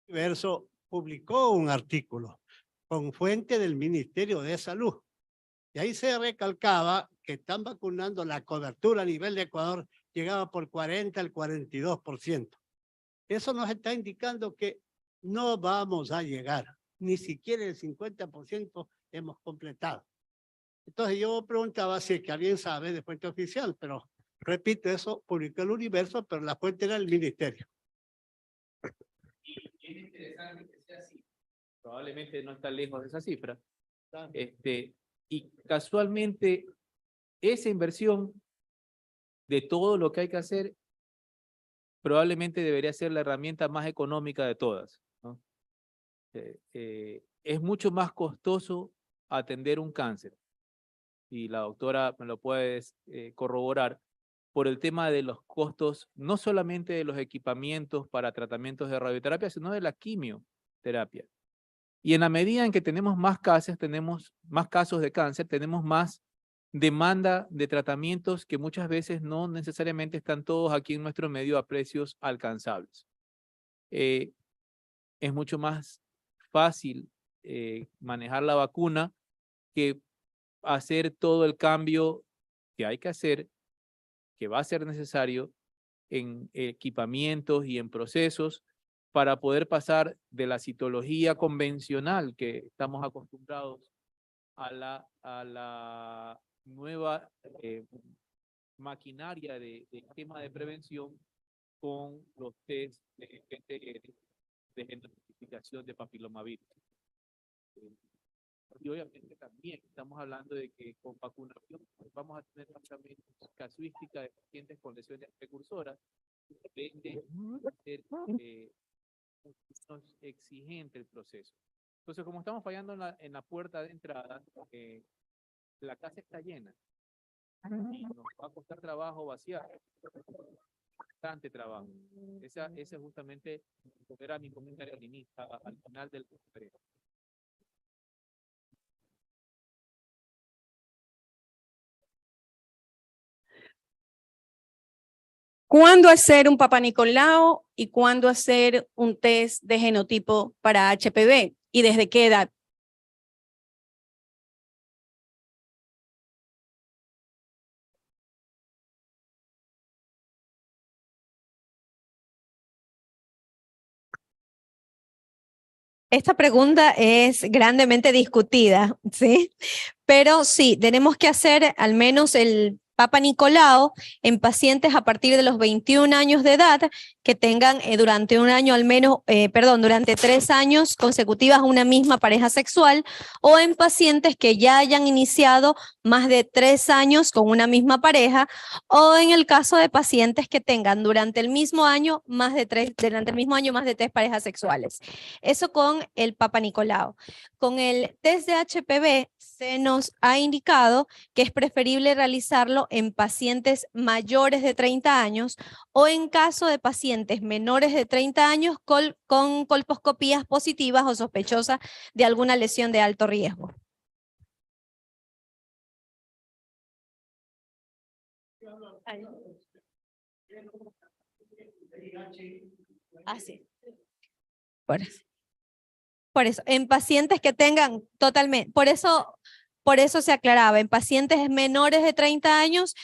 G: Universo publicó un artículo con fuente del Ministerio de Salud Y ahí se recalcaba que están vacunando, la cobertura a nivel de Ecuador llegaba por 40 al 42%. Eso nos está indicando que no vamos a llegar, ni siquiera el 50% hemos completado. Entonces yo preguntaba si es que alguien sabe de fuente oficial, pero repito, eso publicó el Universo, pero la fuente era el ministerio.
C: Y es interesante que sea así. Probablemente no está lejos de esa cifra. Y casualmente, esa inversión de todo lo que hay que hacer, probablemente debería ser la herramienta más económica de todas, ¿no? Es mucho más costoso atender un cáncer, y la doctora me lo puede corroborar, por el tema de los costos, no solamente de los equipamientos para tratamientos de radioterapia, sino de la quimioterapia. Y en la medida en que tenemos más casos de cáncer, tenemos más demanda de tratamientos que muchas veces no necesariamente están todos aquí en nuestro medio a precios alcanzables. Es mucho más fácil manejar la vacuna que hacer todo el cambio que hay que hacer, que va a ser necesario en equipamientos y en procesos para poder pasar de la citología convencional que estamos acostumbrados a la nueva maquinaria de esquema de prevención con los test de PCR de genetificación de papilomavirus. Y obviamente también estamos hablando de que con vacunación vamos a tener también casuística de pacientes con lesiones precursoras, que depende de ser exigente el proceso. Entonces, como estamos fallando en la puerta de entrada, la casa está llena. Y nos va a costar trabajo vaciar. Bastante trabajo. Ese justamente era mi comentario al final del conferencia.
B: ¿Cuándo hacer un Papa Nicolau y cuándo hacer un test de genotipo para HPV? ¿Y desde qué edad?
D: Esta pregunta es grandemente discutida, ¿sí? Pero sí, tenemos que hacer al menos el Papa Nicolau en pacientes a partir de los 21 años de edad que tengan durante un año al menos, durante 3 años consecutivas una misma pareja sexual, o en pacientes que ya hayan iniciado más de 3 años con una misma pareja, o en el caso de pacientes que tengan durante el mismo año más de 3 parejas sexuales. Eso con el Papa Nicolau. Con el test de HPV se nos ha indicado que es preferible realizarlo en pacientes mayores de 30 años o en caso de pacientes menores de 30 años con colposcopías positivas o sospechosas de alguna lesión de alto riesgo. Así. Por eso, en pacientes que tengan totalmente, por eso se aclaraba, en pacientes menores de 30 años,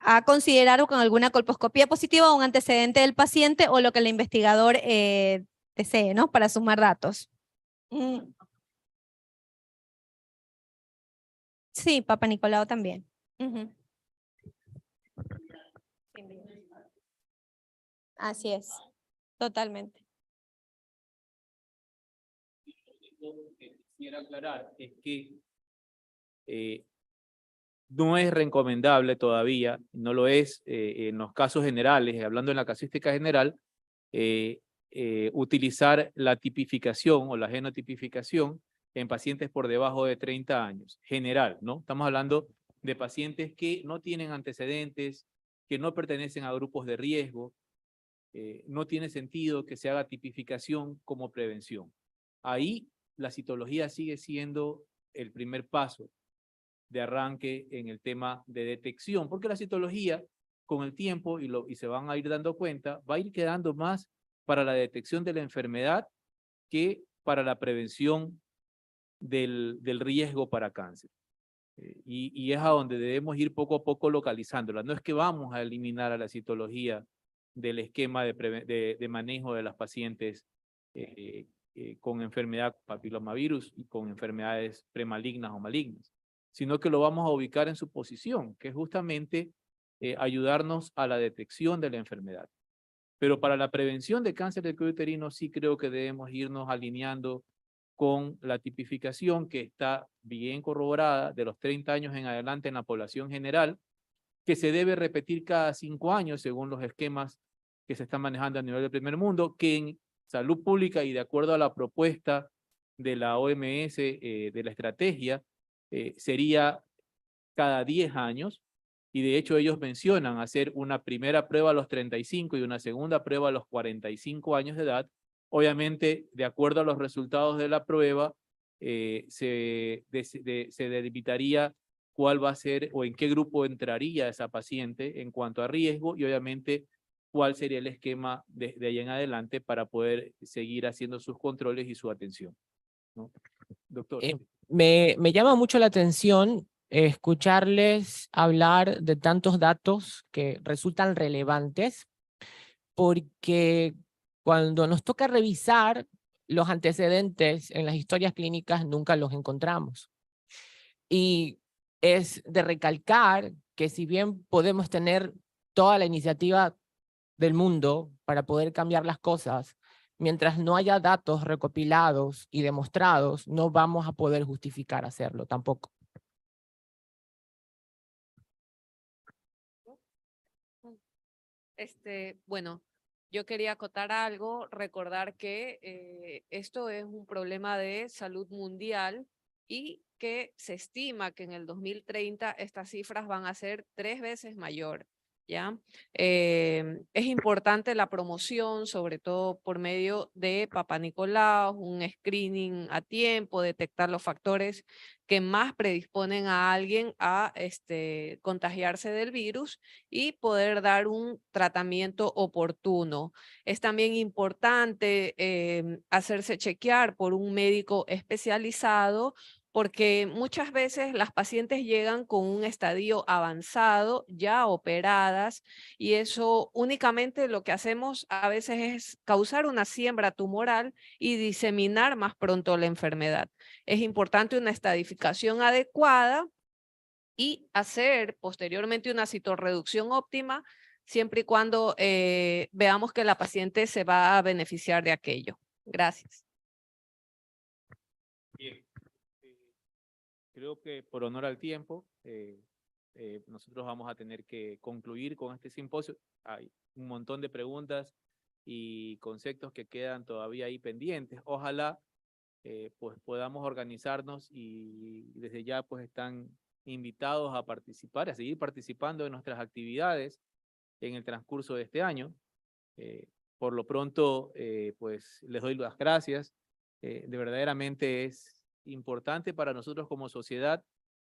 D: a considerar con alguna colposcopía positiva o un antecedente del paciente o lo que el investigador desee, ¿no? Para sumar datos. Sí, Papa Nicolau también. Así es, totalmente.
C: Lo que quisiera aclarar es que no es recomendable todavía, no lo es en los casos generales, hablando en la casuística general, utilizar la tipificación o la genotipificación en pacientes por debajo de 30 años, general, ¿no? Estamos hablando de pacientes que no tienen antecedentes, que no pertenecen a grupos de riesgo. No tiene sentido que se haga tipificación como prevención. Ahí la citología sigue siendo el primer paso de arranque en el tema de detección, porque la citología con el tiempo, y se van a ir dando cuenta, va a ir quedando más para la detección de la enfermedad que para la prevención del riesgo para cáncer. Y es a donde debemos ir poco a poco localizándola. No es que vamos a eliminar a la citología del esquema de manejo de las pacientes con enfermedad papilomavirus y con enfermedades premalignas o malignas, sino que lo vamos a ubicar en su posición, que es justamente ayudarnos a la detección de la enfermedad. Pero para la prevención de cáncer de cuello uterino sí creo que debemos irnos alineando con la tipificación que está bien corroborada de los 30 años en adelante en la población general, que se debe repetir cada 5 años según los esquemas que se están manejando a nivel del primer mundo, que en salud pública y de acuerdo a la propuesta de la OMS de la estrategia, sería cada 10 años, y de hecho ellos mencionan hacer una primera prueba a los 35 y una segunda prueba a los 45 años de edad. Obviamente, de acuerdo a los resultados de la prueba, se delimitaría cuál va a ser o en qué grupo entraría esa paciente en cuanto a riesgo y obviamente cuál sería el esquema de ahí en adelante para poder seguir haciendo sus controles y su atención, ¿no? Doctor.
E: Me llama mucho la atención escucharles hablar de tantos datos que resultan relevantes, porque cuando nos toca revisar los antecedentes en las historias clínicas nunca los encontramos. Y es de recalcar que si bien podemos tener toda la iniciativa del mundo para poder cambiar las cosas, mientras no haya datos recopilados y demostrados, no vamos a poder justificar hacerlo tampoco.
F: Bueno, yo quería acotar algo, recordar que esto es un problema de salud mundial y que se estima que en el 2030 estas cifras van a ser 3 veces mayor. ¿Ya? Es importante la promoción, sobre todo por medio de Papá Nicolau, un screening a tiempo, detectar los factores que más predisponen a alguien a contagiarse del virus y poder dar un tratamiento oportuno. Es también importante hacerse chequear por un médico especializado, porque muchas veces las pacientes llegan con un estadio avanzado, ya operadas, y eso únicamente lo que hacemos a veces es causar una siembra tumoral y diseminar más pronto la enfermedad. Es importante una estadificación adecuada y hacer posteriormente una citorreducción óptima, siempre y cuando veamos que la paciente se va a beneficiar de aquello. Gracias.
C: Bien. Creo que por honor al tiempo, nosotros vamos a tener que concluir con este simposio. Hay un montón de preguntas y conceptos que quedan todavía ahí pendientes. Ojalá pues podamos organizarnos y desde ya pues están invitados a participar, a seguir participando en nuestras actividades en el transcurso de este año. Por lo pronto, pues les doy las gracias. De verdaderamente es importante para nosotros como sociedad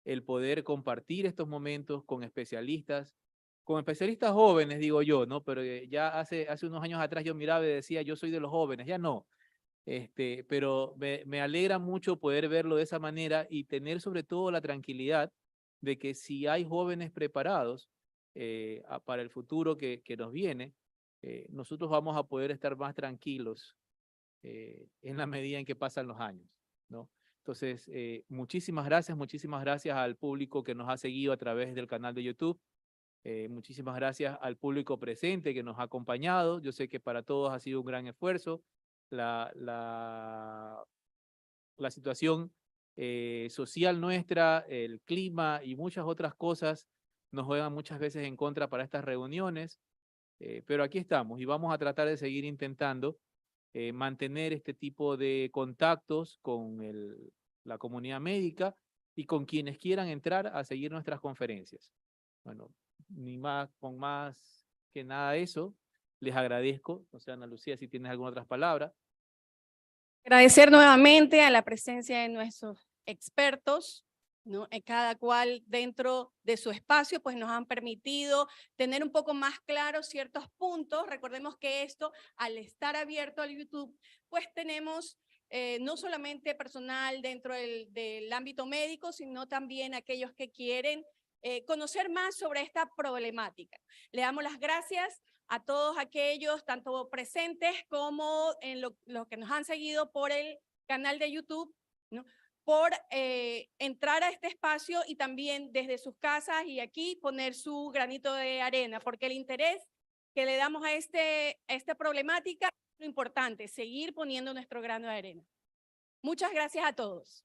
C: el poder compartir estos momentos con especialistas jóvenes, digo yo, ¿no? Pero ya hace unos años atrás yo miraba y decía, yo soy de los jóvenes, ya no. Pero me alegra mucho poder verlo de esa manera y tener sobre todo la tranquilidad de que si hay jóvenes preparados para el futuro que nos viene, nosotros vamos a poder estar más tranquilos en la medida en que pasan los años, ¿no? Entonces, muchísimas gracias al público que nos ha seguido a través del canal de YouTube. Muchísimas gracias al público presente que nos ha acompañado. Yo sé que para todos ha sido un gran esfuerzo. La situación social nuestra, el clima y muchas otras cosas nos juegan muchas veces en contra para estas reuniones, pero aquí estamos y vamos a tratar de seguir intentando mantener este tipo de contactos con la comunidad médica y con quienes quieran entrar a seguir nuestras conferencias. Bueno, con más que nada eso, les agradezco. No sé, Ana Lucía, si tienes alguna otra palabra.
B: Agradecer nuevamente a la presencia de nuestros expertos, ¿no? Cada cual dentro de su espacio, pues nos han permitido tener un poco más claros ciertos puntos. Recordemos que esto, al estar abierto al YouTube, pues tenemos no solamente personal dentro del ámbito médico, sino también aquellos que quieren conocer más sobre esta problemática. Le damos las gracias a todos aquellos, tanto presentes como en los que nos han seguido por el canal de YouTube, ¿no? Por entrar a este espacio y también desde sus casas y aquí poner su granito de arena, porque el interés que le damos a esta problemática es lo importante, seguir poniendo nuestro grano de arena. Muchas gracias a todos.